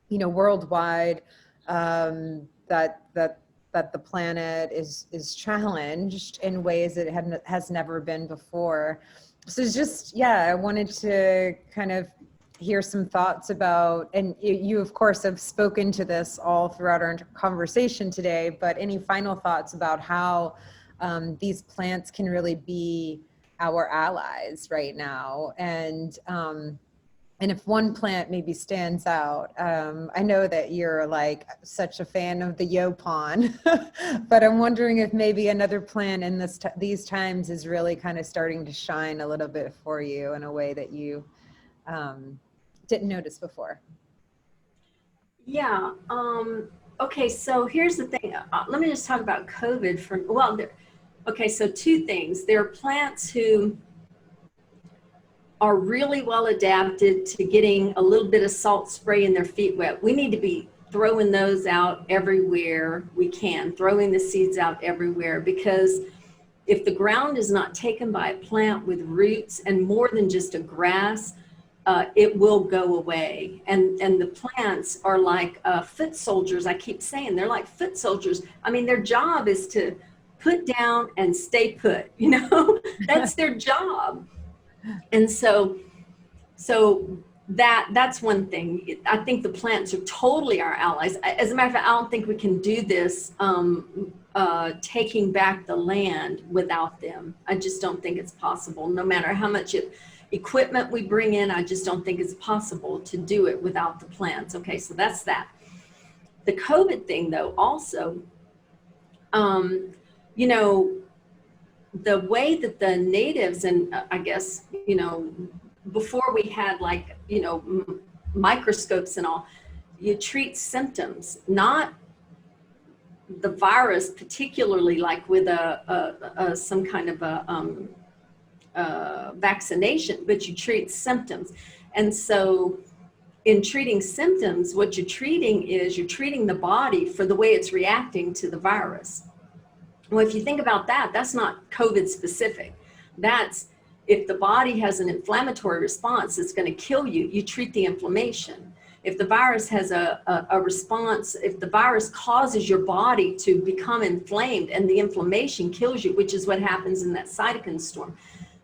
you know, worldwide, that the planet is challenged in ways that it has never been before. So it's just, yeah, I wanted to kind of hear some thoughts about, and you of course have spoken to this all throughout our conversation today, but any final thoughts about how these plants can really be our allies right now? And if one plant maybe stands out, I know that you're like such a fan of the Yopon, but I'm wondering if maybe another plant in these times is really kind of starting to shine a little bit for you in a way that you didn't notice before. Yeah. Okay. So here's the thing. Let me just talk about COVID okay. So two things. There are plants who are really well adapted to getting a little bit of salt spray in their feet wet. We need to be throwing those out everywhere we can, throwing the seeds out everywhere, because if the ground is not taken by a plant with roots and more than just a grass, it will go away. And the plants are like foot soldiers. I keep saying they're like foot soldiers. I mean, their job is to put down and stay put, you know, that's their job. And so that's one thing. I think the plants are totally our allies. As a matter of fact, I don't think we can do this taking back the land without them. I just don't think it's possible. No matter how much equipment we bring in, I just don't think it's possible to do it without the plants. Okay, so that's that. The COVID thing, though, also, you know, the way that the natives, and I guess, you know, before we had like, you know, microscopes and all, you treat symptoms, not the virus, particularly like with some kind of a vaccination, but you treat symptoms. And so in treating symptoms, what you're treating the body for the way it's reacting to the virus. Well, if you think about that, that's not COVID specific. That's if the body has an inflammatory response that's going to kill you, you treat the inflammation. If the virus has a response, if the virus causes your body to become inflamed and the inflammation kills you, which is what happens in that cytokine storm,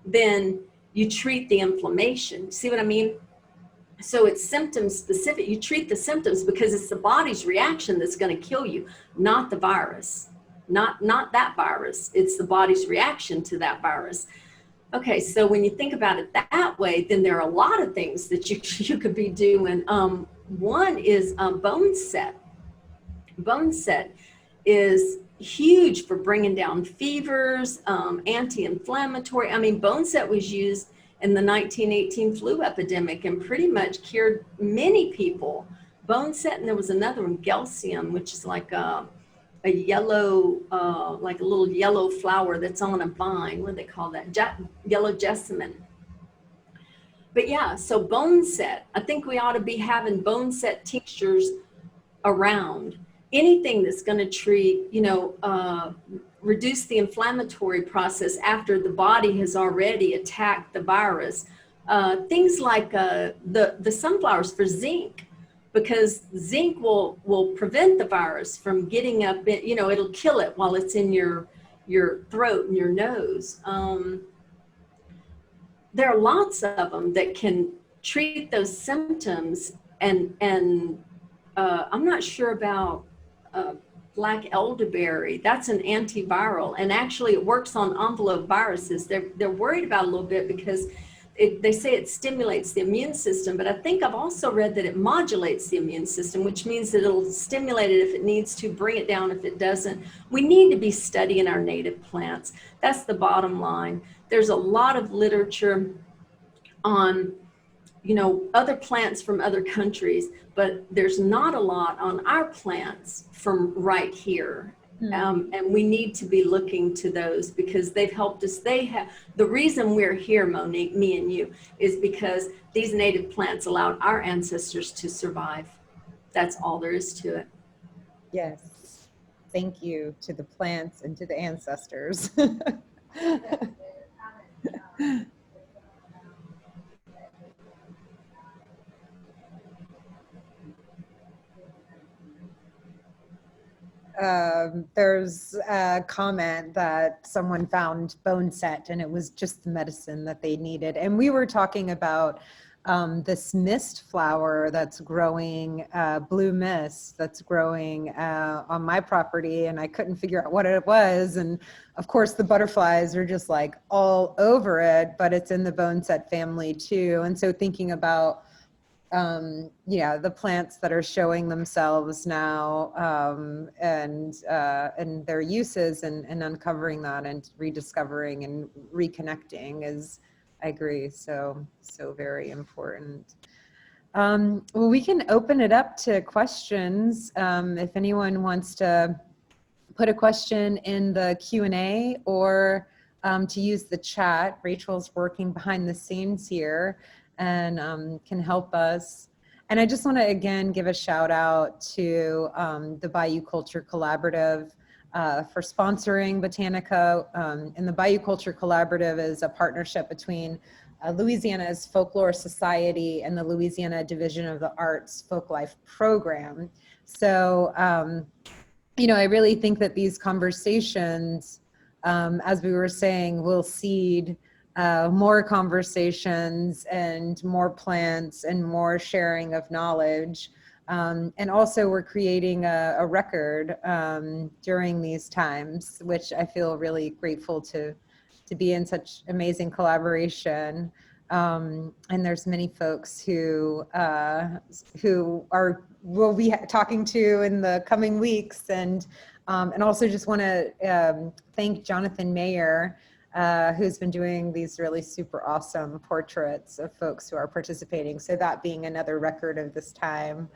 then you treat the inflammation. See what I mean? So it's symptom specific. You treat the symptoms because it's the body's reaction that's going to kill you, not the virus. Not that virus. It's the body's reaction to that virus. Okay, so when you think about it that way, then there are a lot of things that you could be doing. One is bone set. Bone set is huge for bringing down fevers, anti-inflammatory. I mean, bone set was used in the 1918 flu epidemic and pretty much cured many people. Bone set, and there was another one, Gelsium, which is like a yellow, like a little yellow flower that's on a vine. What do they call that? Yellow jessamine. But yeah, so bone set. I think we ought to be having bone set tinctures around. Anything that's going to treat, you know, reduce the inflammatory process after the body has already attacked the virus. Things like the sunflowers for zinc. Because zinc will prevent the virus from getting up, you know, it'll kill it while it's in your throat and your nose. There are lots of them that can treat those symptoms, and I'm not sure about black elderberry. That's an antiviral, and actually it works on envelope viruses. They're worried about it a little bit because they say it stimulates the immune system, but I think I've also read that it modulates the immune system, which means that it'll stimulate it if it needs to, bring it down if it doesn't. We need to be studying our native plants. That's the bottom line. There's a lot of literature on, you know, other plants from other countries, but there's not a lot on our plants from right here. And we need to be looking to those because they've helped us. The reason we're here, Monique, me and you, is because these native plants allowed our ancestors to survive. That's all there is to it. Yes. Thank you to the plants and to the ancestors. There's a comment that someone found bone set and it was just the medicine that they needed. And we were talking about this mist flower that's growing, blue mist that's growing on my property, and I couldn't figure out what it was. And of course the butterflies are just like all over it, but it's in the bone set family too. And so thinking about yeah, the plants that are showing themselves now and their uses and uncovering that and rediscovering and reconnecting is, I agree, so very important. Well, we can open it up to questions. If anyone wants to put a question in the Q&A or to use the chat. Rachel's working behind the scenes here and can help us. And I just want to again give a shout out to the Bayou Culture Collaborative for sponsoring Botanica. And the Bayou Culture Collaborative is a partnership between Louisiana's Folklore Society and the Louisiana Division of the Arts Folk Life Program. So, you know, I really think that these conversations, as we were saying, will seed more conversations and more plants and more sharing of knowledge. And also we're creating a record during these times, which I feel really grateful to be in such amazing collaboration. And there's many folks who we'll be talking to in the coming weeks. And also just want to thank Jonathan Mayer, who's been doing these really super awesome portraits of folks who are participating. So that being another record of this time.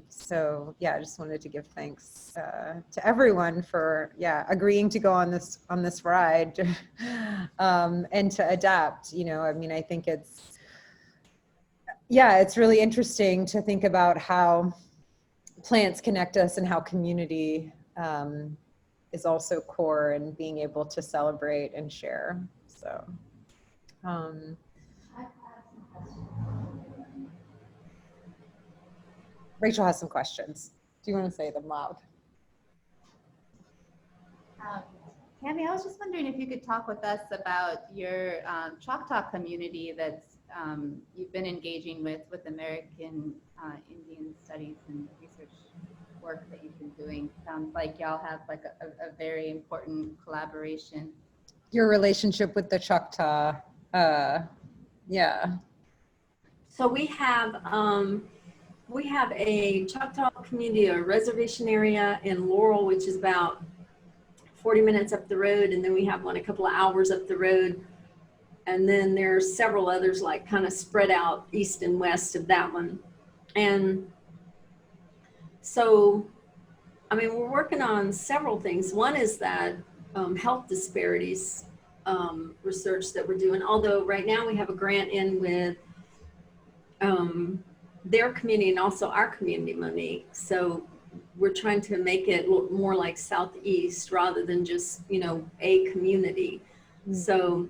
So yeah, I just wanted to give thanks to everyone for agreeing to go on this ride and to adapt. You know, I mean, I think it's really interesting to think about how plants connect us and how community is also core in being able to celebrate and share. So Rachel has some questions. Do you want to say them loud? Tammy, I was just wondering if you could talk with us about your Choctaw community that's you've been engaging with American Indian studies and research work that you've been doing. Sounds like y'all have like a very important collaboration. Your relationship with the Choctaw, yeah. So we have a Choctaw community, a reservation area in Laurel, which is about 40 minutes up the road. And then we have one a couple of hours up the road. And then there's several others like kind of spread out east and west of that one. And so, I mean, we're working on several things. One is that health disparities research that we're doing. Although right now we have a grant in with their community and also our community, Monique. So we're trying to make it look more like Southeast rather than just, you know, a community. Mm-hmm.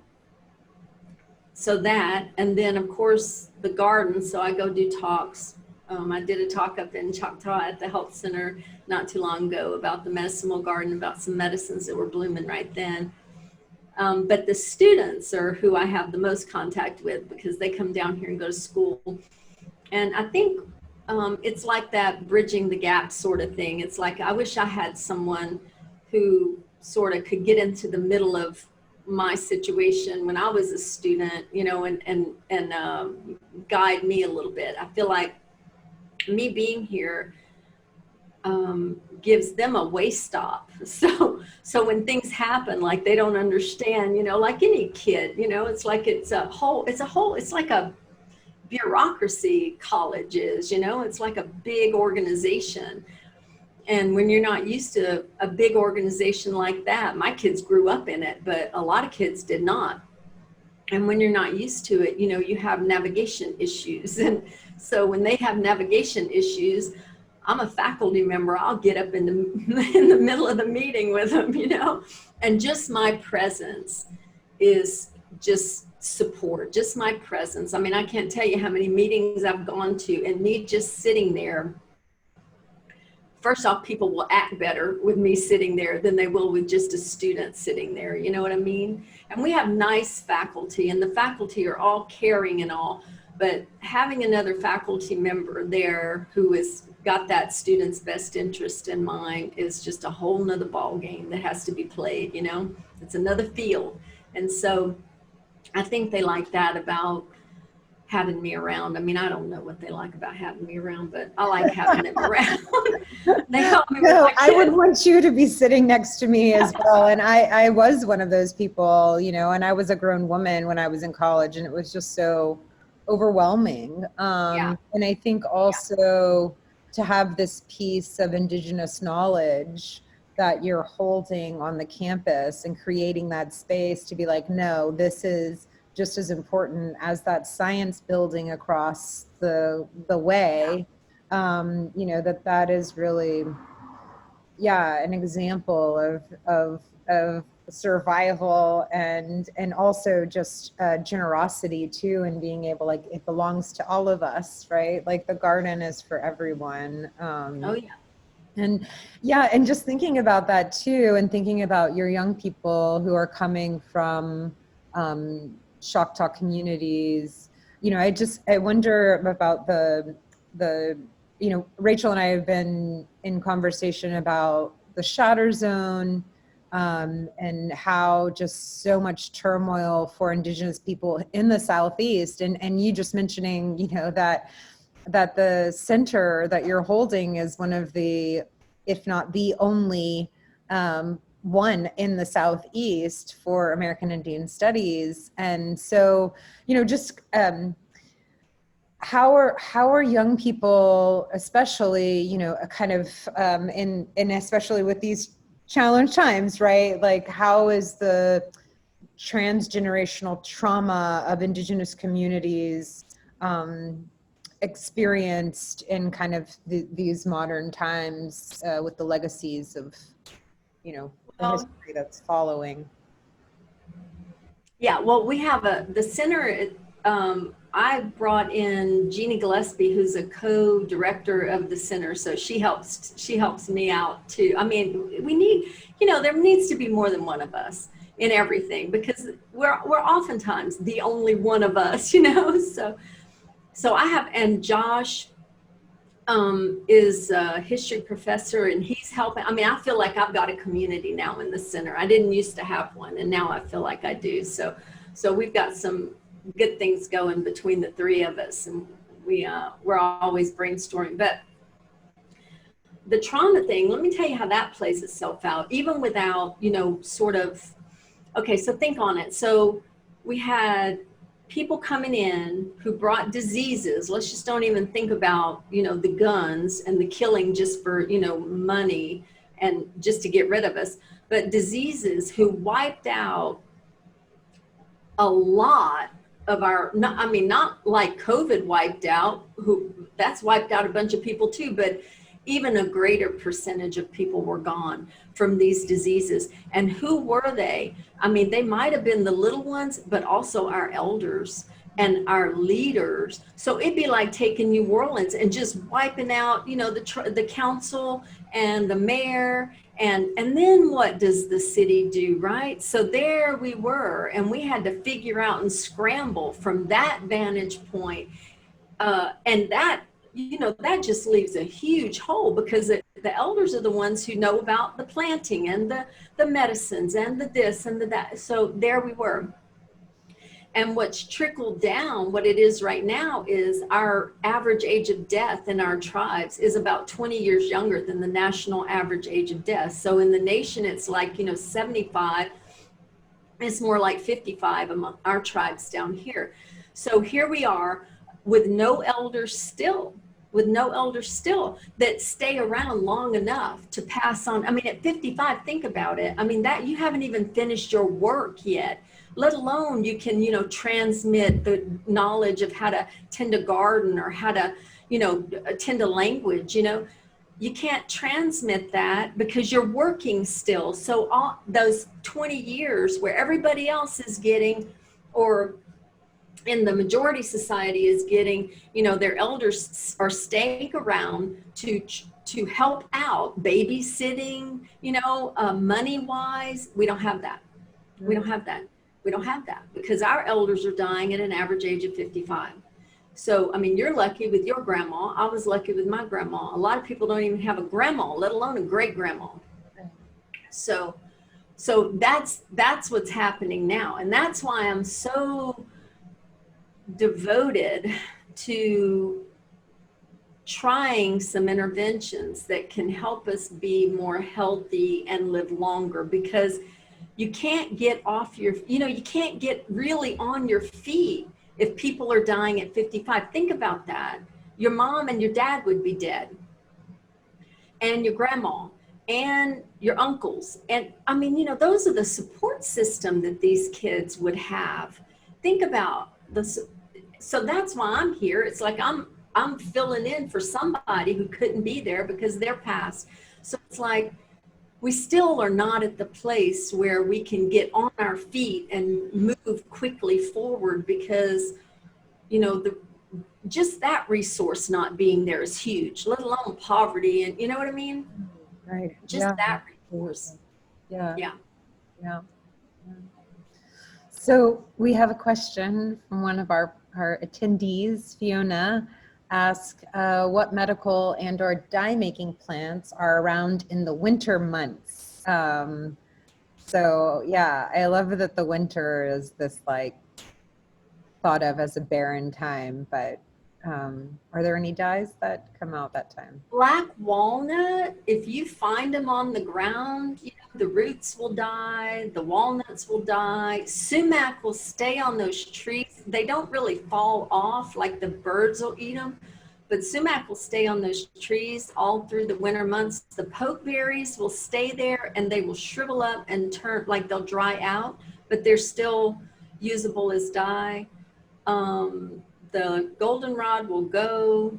So that, and then of course the garden. So I go do talks. I did a talk up in Choctaw at the health center not too long ago about the medicinal garden, about some medicines that were blooming right then. But the students are who I have the most contact with because they come down here and go to school. And I think it's like that bridging the gap sort of thing. It's like, I wish I had someone who sort of could get into the middle of my situation when I was a student, you know, and guide me a little bit. I feel like me being here gives them a way stop. So when things happen, like they don't understand, you know, like any kid, you know, it's like it's like a bureaucracy college is, you know, it's like a big organization. And when you're not used to a big organization like that, my kids grew up in it, but a lot of kids did not. And when you're not used to it, you know, you have navigation issues. And so when they have navigation issues, I'm a faculty member. I'll get up in the middle of the meeting with them, you know, and just my presence is just support, just my presence. I mean, I can't tell you how many meetings I've gone to, and me just sitting there. First off, people will act better with me sitting there than they will with just a student sitting there. You know what I mean? And we have nice faculty, and the faculty are all caring and all, but having another faculty member there who has got that student's best interest in mind is just a whole nother ball game that has to be played, you know? It's another field. And so I think they like that about having me around. I mean, I don't know what they like about having me around, but I like having them around. They help me with my kids. I would want you to be sitting next to me as well. And I was one of those people, you know, and I was a grown woman when I was in college, and it was just so overwhelming. And I think also to have this piece of Indigenous knowledge that you're holding on the campus and creating that space to be like, no, this is just as important as that science building across the way. You know, that is really, an example of survival and also just generosity too, and being able, like, it belongs to all of us, right? Like the garden is for everyone. And just thinking about that too, and thinking about your young people who are coming from Choctaw communities, you know, I wonder about the you know, Rachel and I have been in conversation about the shatter zone, and how just so much turmoil for Indigenous people in the Southeast, and you just mentioning, you know, that the center that you're holding is one of the, if not the only, one in the Southeast for American Indian Studies. And so, you know, just how are young people, especially, you know, kind of in especially with these challenge times, right? Like, how is the transgenerational trauma of Indigenous communities experienced in kind of these modern times with the legacies of, you know, the history that's following? Yeah, well, we have the center. I brought in Jeannie Gillespie, who's a co-director of the center, so she helps me out too. I mean, we need, you know, there needs to be more than one of us in everything, because we're oftentimes the only one of us, you know. So I have, and Josh is a history professor, and he's helping. I mean, I feel like I've got a community now in the center. I didn't used to have one, and now I feel like I do. So we've got some good things going between the three of us, and we're always brainstorming. But the trauma thing, let me tell you how that plays itself out, even without, you know, sort of, okay, so think on it. So we had people coming in who brought diseases. Let's just don't even think about, you know, the guns and the killing just for, you know, money and just to get rid of us, but diseases who wiped out a lot of our, not like COVID wiped out, that's wiped out a bunch of people too, but even a greater percentage of people were gone from these diseases. And who were they? I mean, they might have been the little ones, but also our elders and our leaders. So it'd be like taking New Orleans and just wiping out, you know, the council and the mayor. And then what does the city do, right? So there we were, and we had to figure out and scramble from that vantage point. And that that just leaves a huge hole, because the elders are the ones who know about the planting and the medicines and the this and the that. So there we were. And what's trickled down, what it is right now, is our average age of death in our tribes is about 20 years younger than the national average age of death. So in the nation, it's like, 75. It's more like 55 among our tribes down here. So here we are with no elders still, that stay around long enough to pass on. I mean, at 55, think about it. I mean, that you haven't even finished your work yet, let alone you can, transmit the knowledge of how to tend a garden or how to, tend a language, you can't transmit that because you're working still. So all those 20 years where everybody else is getting, or in the majority society is getting, their elders are staying around to help out, babysitting, money wise. We don't have that. We don't have that. We don't have that because our elders are dying at an average age of 55. So, I mean, you're lucky with your grandma. I was lucky with my grandma. A lot of people don't even have a grandma, let alone a great grandma. So that's what's happening now. And that's why I'm so devoted to trying some interventions that can help us be more healthy and live longer, because you can't get off your, you can't get really on your feet if people are dying at 55. Think about that. Your mom and your dad would be dead, and your grandma and your uncles. And I mean, those are the support system that these kids would have. Think about this. So that's why I'm here. It's like I'm filling in for somebody who couldn't be there because they're passed. So it's like, we still are not at the place where we can get on our feet and move quickly forward, because, just that resource not being there is huge, let alone poverty. And you know what I mean? Right. Just that resource. Yeah. Yeah. Yeah. So we have a question from one of our attendees. Fiona asked, what medical and or dye making plants are around in the winter months? So yeah, I love that the winter is this like thought of as a barren time, but are there any dyes that come out that time? Black walnut, if you find them on the ground, the roots will die, the walnuts will die. Sumac will stay on those trees. They don't really fall off, like the birds will eat them, but sumac will stay on those trees all through the winter months. The pokeberries will stay there and they will shrivel up and turn, like they'll dry out, but they're still usable as dye. The goldenrod will go.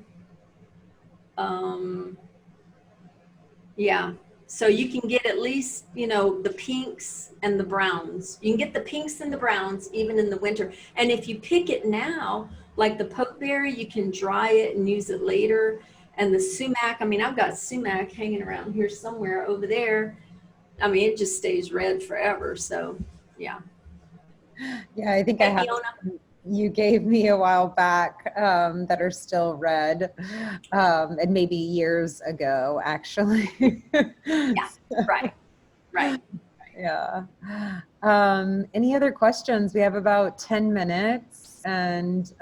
Yeah, so you can get at least, the pinks and the browns. You can get the pinks and the browns even in the winter. And if you pick it now, like the pokeberry, you can dry it and use it later. And the sumac, I mean, I've got sumac hanging around here somewhere over there. I mean, it just stays red forever. So, yeah. Yeah, I think I have. You gave me a while back that are still red, and maybe years ago, actually. Yeah, right. Yeah. Any other questions? We have about 10 minutes, and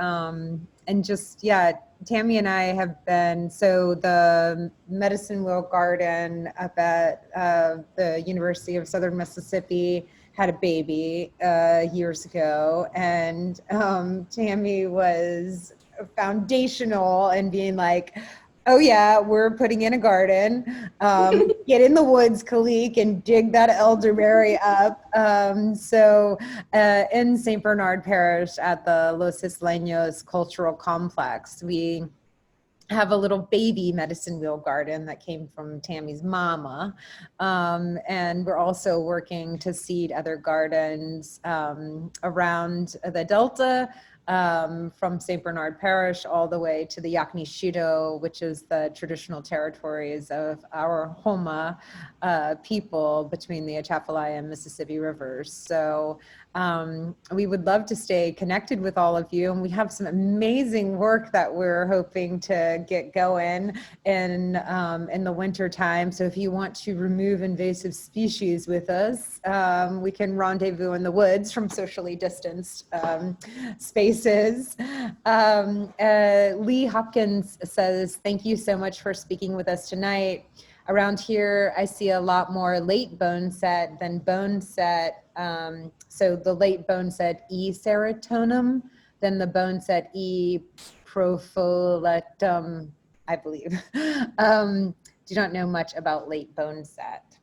just, yeah, Tammy and I have been, so the Medicine Wheel Garden up at the University of Southern Mississippi had a baby years ago, and Tammy was foundational in being like, oh yeah, we're putting in a garden. Get in the woods, Khalik, and dig that elderberry up. So in St. Bernard Parish at the Los Isleños Cultural Complex, we have a little baby medicine wheel garden that came from Tammy's mama. And we're also working to seed other gardens around the Delta, from St. Bernard Parish all the way to the Yakni-Shido, which is the traditional territories of our Homa people between the Atchafalaya and Mississippi rivers. So we would love to stay connected with all of you, and we have some amazing work that we're hoping to get going in the winter time. So if you want to remove invasive species with us, we can rendezvous in the woods from socially distanced spaces. Lee Hopkins says, thank you so much for speaking with us tonight. Around here, I see a lot more late bone set than bone set. So the late bone set E serotonum, then the bone set E profolactum, I believe. Do not know much about late bone set.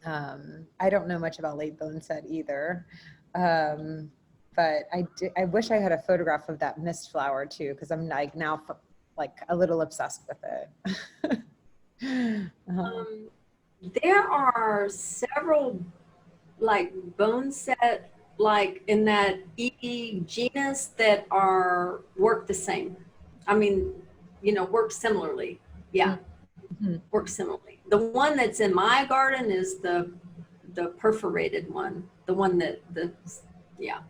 I don't know much about late bone set either. But I wish I had a photograph of that mist flower too, because I'm like now like a little obsessed with it. There are several like bone set, like in that E genus that work the same. I mean, you know, work similarly. Yeah, work similarly. The one that's in my garden is the perforated one, the one that yeah.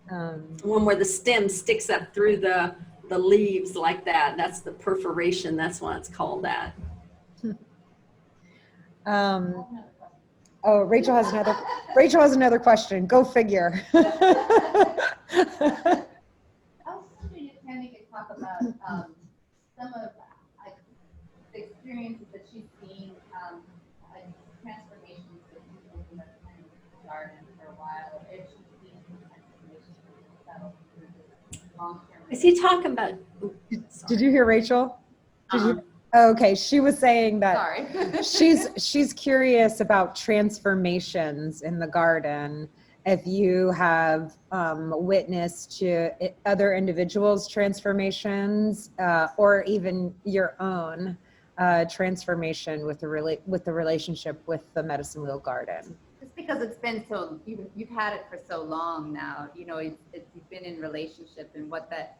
The one where the stem sticks up through the leaves like that. That's the perforation. That's why it's called that. Oh, Rachel has another question. Go figure. I was wondering if Tammy could talk about some of like, the experiences that she's seen, like transformations that people who have been in the garden for a while, if she's seen transformations themselves through this long-term. Is he talking about? Did you hear Rachel? Did you? Okay, she was saying that she's curious about transformations in the garden. If you have witnessed to other individuals' transformations, or even your own transformation with the relationship with the Medicine Wheel Garden. Just because it's been so, you've had it for so long now, you know, you've been in relationship, and what that.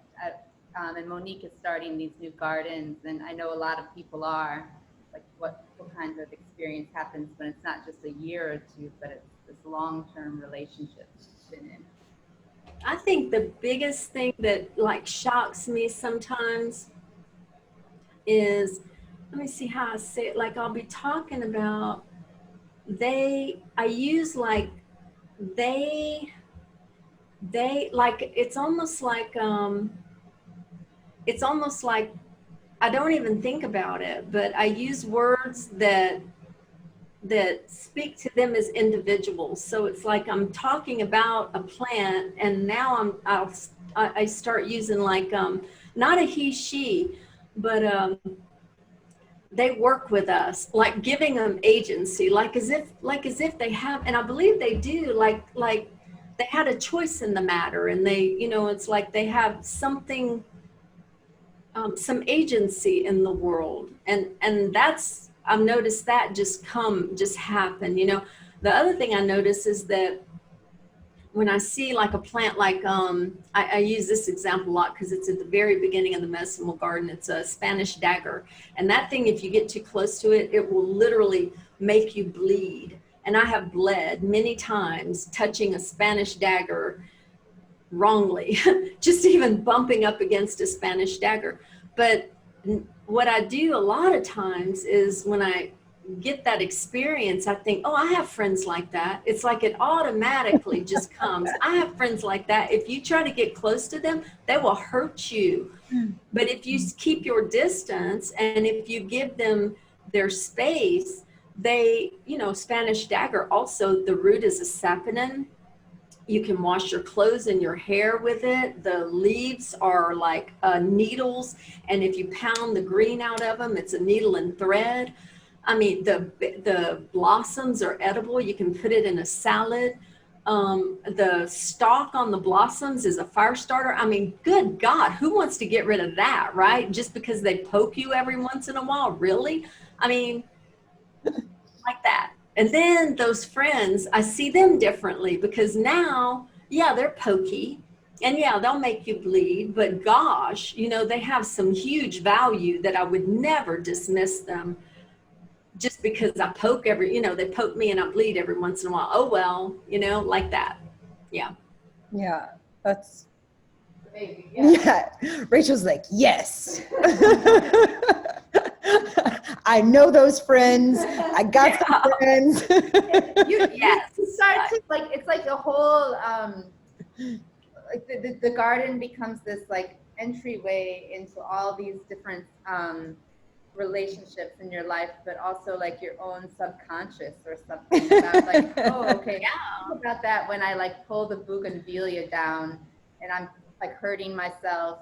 And Monique is starting these new gardens, and I know a lot of people are, like what kind of experience happens when it's not just a year or two, but it's this long-term relationship she's been in. I think the biggest thing that like shocks me sometimes is, let me see how I say it, like I'll be talking about I use like they like, it's almost like I don't even think about it, but I use words that speak to them as individuals. So it's like I'm talking about a plant, and now I start using like not a he, she, but they work with us, like giving them agency, like as if they have, and I believe they do, like they had a choice in the matter, and they, you know, it's like they have something. Some agency in the world, and that's, I've noticed that just happen. You know, the other thing I notice is that when I see like a plant, like I use this example a lot because it's at the very beginning of the Medicine Wheel Garden. It's a Spanish dagger, and that thing, if you get too close to it, it will literally make you bleed. And I have bled many times touching a Spanish dagger wrongly, just even bumping up against a Spanish dagger. But what I do a lot of times is when I get that experience, I think, oh, I have friends like that. It's like it automatically just comes. I have friends like that. If you try to get close to them, they will hurt you. But if you keep your distance and if you give them their space, they, you know, Spanish dagger, also the root is a saponin. You can wash your clothes and your hair with it. The leaves are like needles, and if you pound the green out of them, it's a needle and thread. I mean, the blossoms are edible. You can put it in a salad. The stalk on the blossoms is a fire starter. I mean, good God, who wants to get rid of that, right? Just because they poke you every once in a while, really? I mean, like that. And then those friends, I see them differently because now yeah, they're pokey. And yeah, they'll make you bleed, but gosh, you know, they have some huge value that I would never dismiss them just because I poke every, you know, they poke me and I bleed every once in a while. Oh, well, you know, like that. Yeah. Yeah, that's, Maybe, yeah. yeah. Rachel's like, yes. I know those friends. I got some friends. You Yes. start to like, it's like a whole, like the garden becomes this like entryway into all these different relationships in your life, but also like your own subconscious or something about like, oh, okay, Yeah. think about that when I like pull the bougainvillea down and I'm like hurting myself,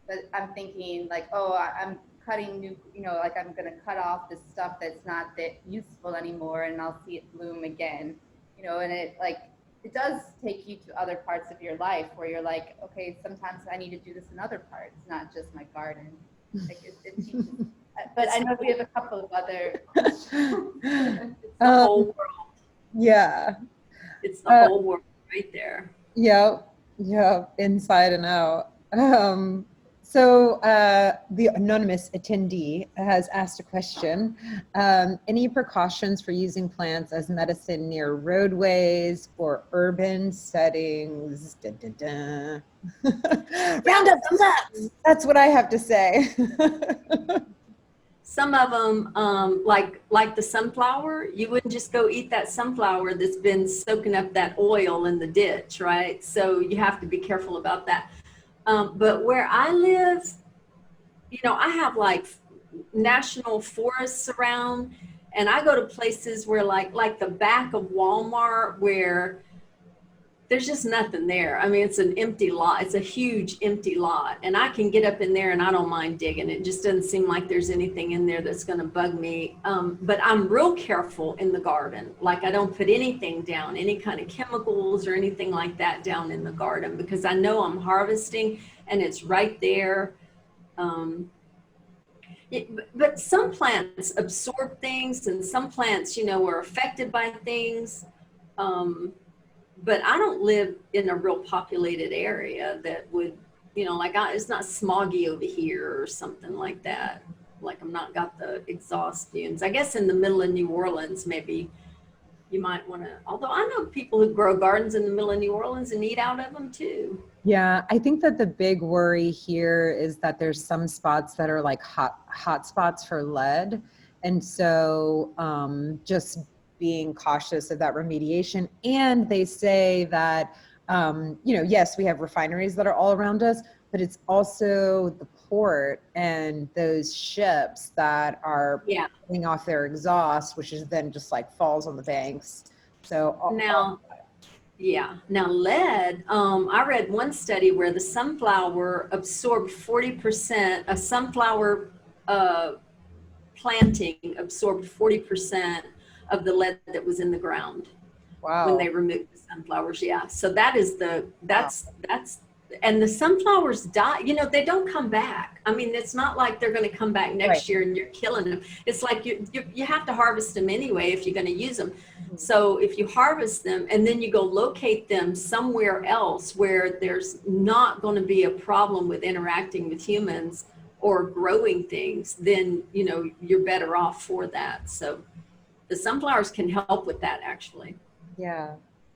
but I'm thinking like, oh, I'm cutting new, you know, like I'm gonna cut off this stuff that's not that useful anymore, and I'll see it bloom again, you know, and it like it does take you to other parts of your life where you're like, okay, sometimes I need to do this in other parts, not just my garden. Like it teaches. But I know we have a couple of other questions. It's the whole world. Yeah. It's the whole world right there. Yep. Yep. Inside and out. So the anonymous attendee has asked a question. Any precautions for using plants as medicine near roadways or urban settings? Dun, dun, dun. Roundup, that's what I have to say. Some of them, like the sunflower, you wouldn't just go eat that sunflower that's been soaking up that oil in the ditch, right? So you have to be careful about that. But where I live, you know, I have like national forests around, and I go to places where like the back of Walmart where there's just nothing there. I mean, it's an empty lot. It's a huge empty lot. And I can get up in there and I don't mind digging. It just doesn't seem like there's anything in there that's going to bug me. But I'm real careful in the garden. Like I don't put anything down, any kind of chemicals or anything like that down in the garden, because I know I'm harvesting and it's right there. But some plants absorb things, and some plants, you know, are affected by things. But I don't live in a real populated area that would, you know, like it's not smoggy over here or something like that. Like I'm not got the exhaust fumes. I guess in the middle of New Orleans, maybe you might want to, although I know people who grow gardens in the middle of New Orleans and eat out of them too. Yeah, I think that the big worry here is that there's some spots that are like hot spots for lead. And so just being cautious of that remediation. And they say that, you know, yes, we have refineries that are all around us, but it's also the port and those ships that are pulling off their exhaust, which is then just like falls on the banks. So now lead, I read one study where the sunflower absorbed 40%, a sunflower planting absorbed 40% of the lead that was in the ground. Wow. When they removed the sunflowers. Yeah. So that's, and the sunflowers die, you know, they don't come back. I mean, it's not like they're going to come back next year and you're killing them. It's like you have to harvest them anyway if you're going to use them. Mm-hmm. So if you harvest them and then you go locate them somewhere else where there's not going to be a problem with interacting with humans or growing things, then, you know, you're better off for that. So the sunflowers can help with that, actually. Yeah,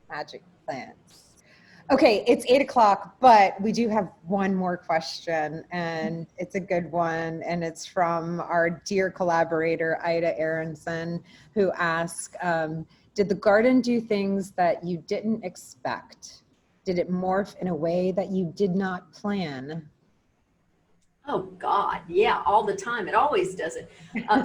magic plants. Okay, it's 8:00, but we do have one more question, and it's a good one, and it's from our dear collaborator, Ida Aronson, who asked, did the garden do things that you didn't expect? Did it morph in a way that you did not plan? Oh God, yeah, all the time. It always does it.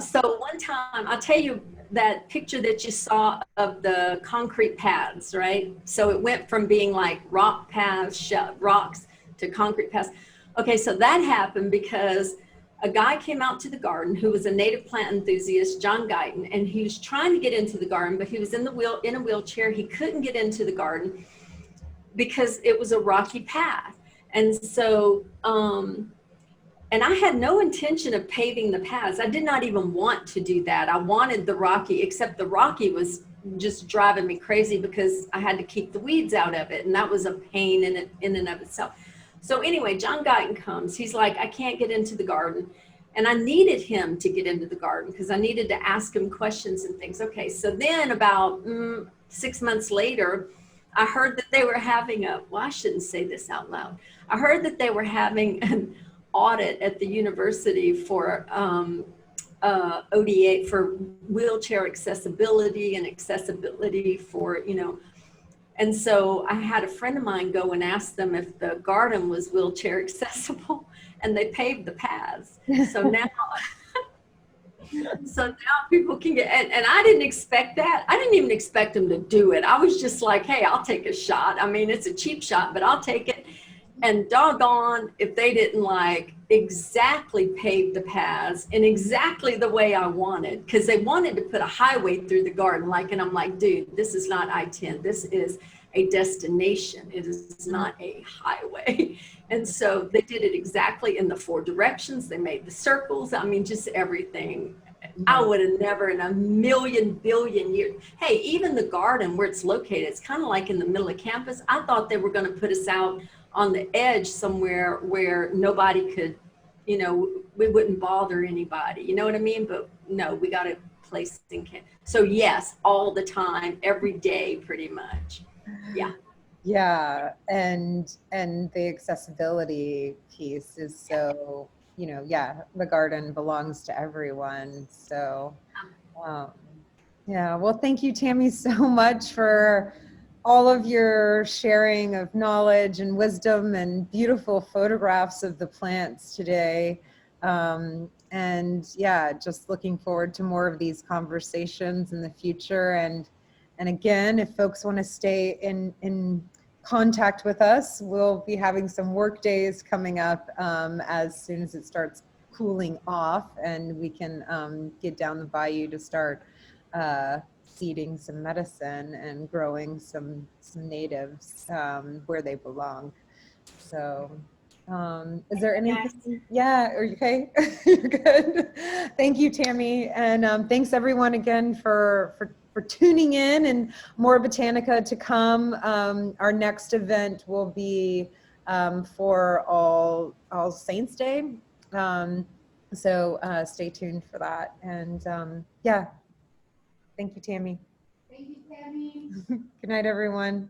So one time, I'll tell you that picture that you saw of the concrete paths, right? So it went from being like rock paths, rocks to concrete paths. Okay, so that happened because a guy came out to the garden who was a native plant enthusiast, John Guyton, and he was trying to get into the garden, but he was in a wheelchair. He couldn't get into the garden because it was a rocky path. And so, and I had no intention of paving the paths. I did not even want to do that. I wanted the rocky, except the rocky was just driving me crazy because I had to keep the weeds out of it. And that was a pain in and of itself. So anyway, John Guyton comes. He's like, I can't get into the garden. And I needed him to get into the garden because I needed to ask him questions and things. Okay, so then about 6 months later, I heard that they were having well, I shouldn't say this out loud. I heard that they were having an audit at the university for ODA, for wheelchair accessibility and accessibility for, and so I had a friend of mine go and ask them if the garden was wheelchair accessible, and they paved the paths. So now, people can get, and I didn't expect that. I didn't even expect them to do it. I was just like, hey, I'll take a shot. I mean, it's a cheap shot, but I'll take it. And doggone if they didn't like exactly pave the paths in exactly the way I wanted, because they wanted to put a highway through the garden. And I'm like, dude, this is not I-10. This is a destination. It is not a highway. And so they did it exactly in the 4 directions. They made the circles. I mean, just everything. I would have never in a million billion years. Hey, even the garden where it's located, it's kind of like in the middle of campus. I thought they were going to put us out on the edge somewhere where nobody could, we wouldn't bother anybody. You know what I mean? But no, we got a place in campus. So yes, all the time, every day, pretty much. Yeah. Yeah, and the accessibility piece is so, the garden belongs to everyone. So, yeah, well, thank you, Tammy, so much for all of your sharing of knowledge and wisdom and beautiful photographs of the plants today. And yeah, just looking forward to more of these conversations in the future. And again, if folks want to stay in contact with us, we'll be having some work days coming up as soon as it starts cooling off, and we can get down the bayou to start seeding some medicine and growing some natives where they belong. So is there anything? Yeah, are you okay? You're good. Thank you, Tammy. And thanks everyone again for tuning in, and more Botanica to come. Our next event will be for All Saints Day. So stay tuned for that. And yeah, thank you, Tammy. Thank you, Tammy. Good night, everyone.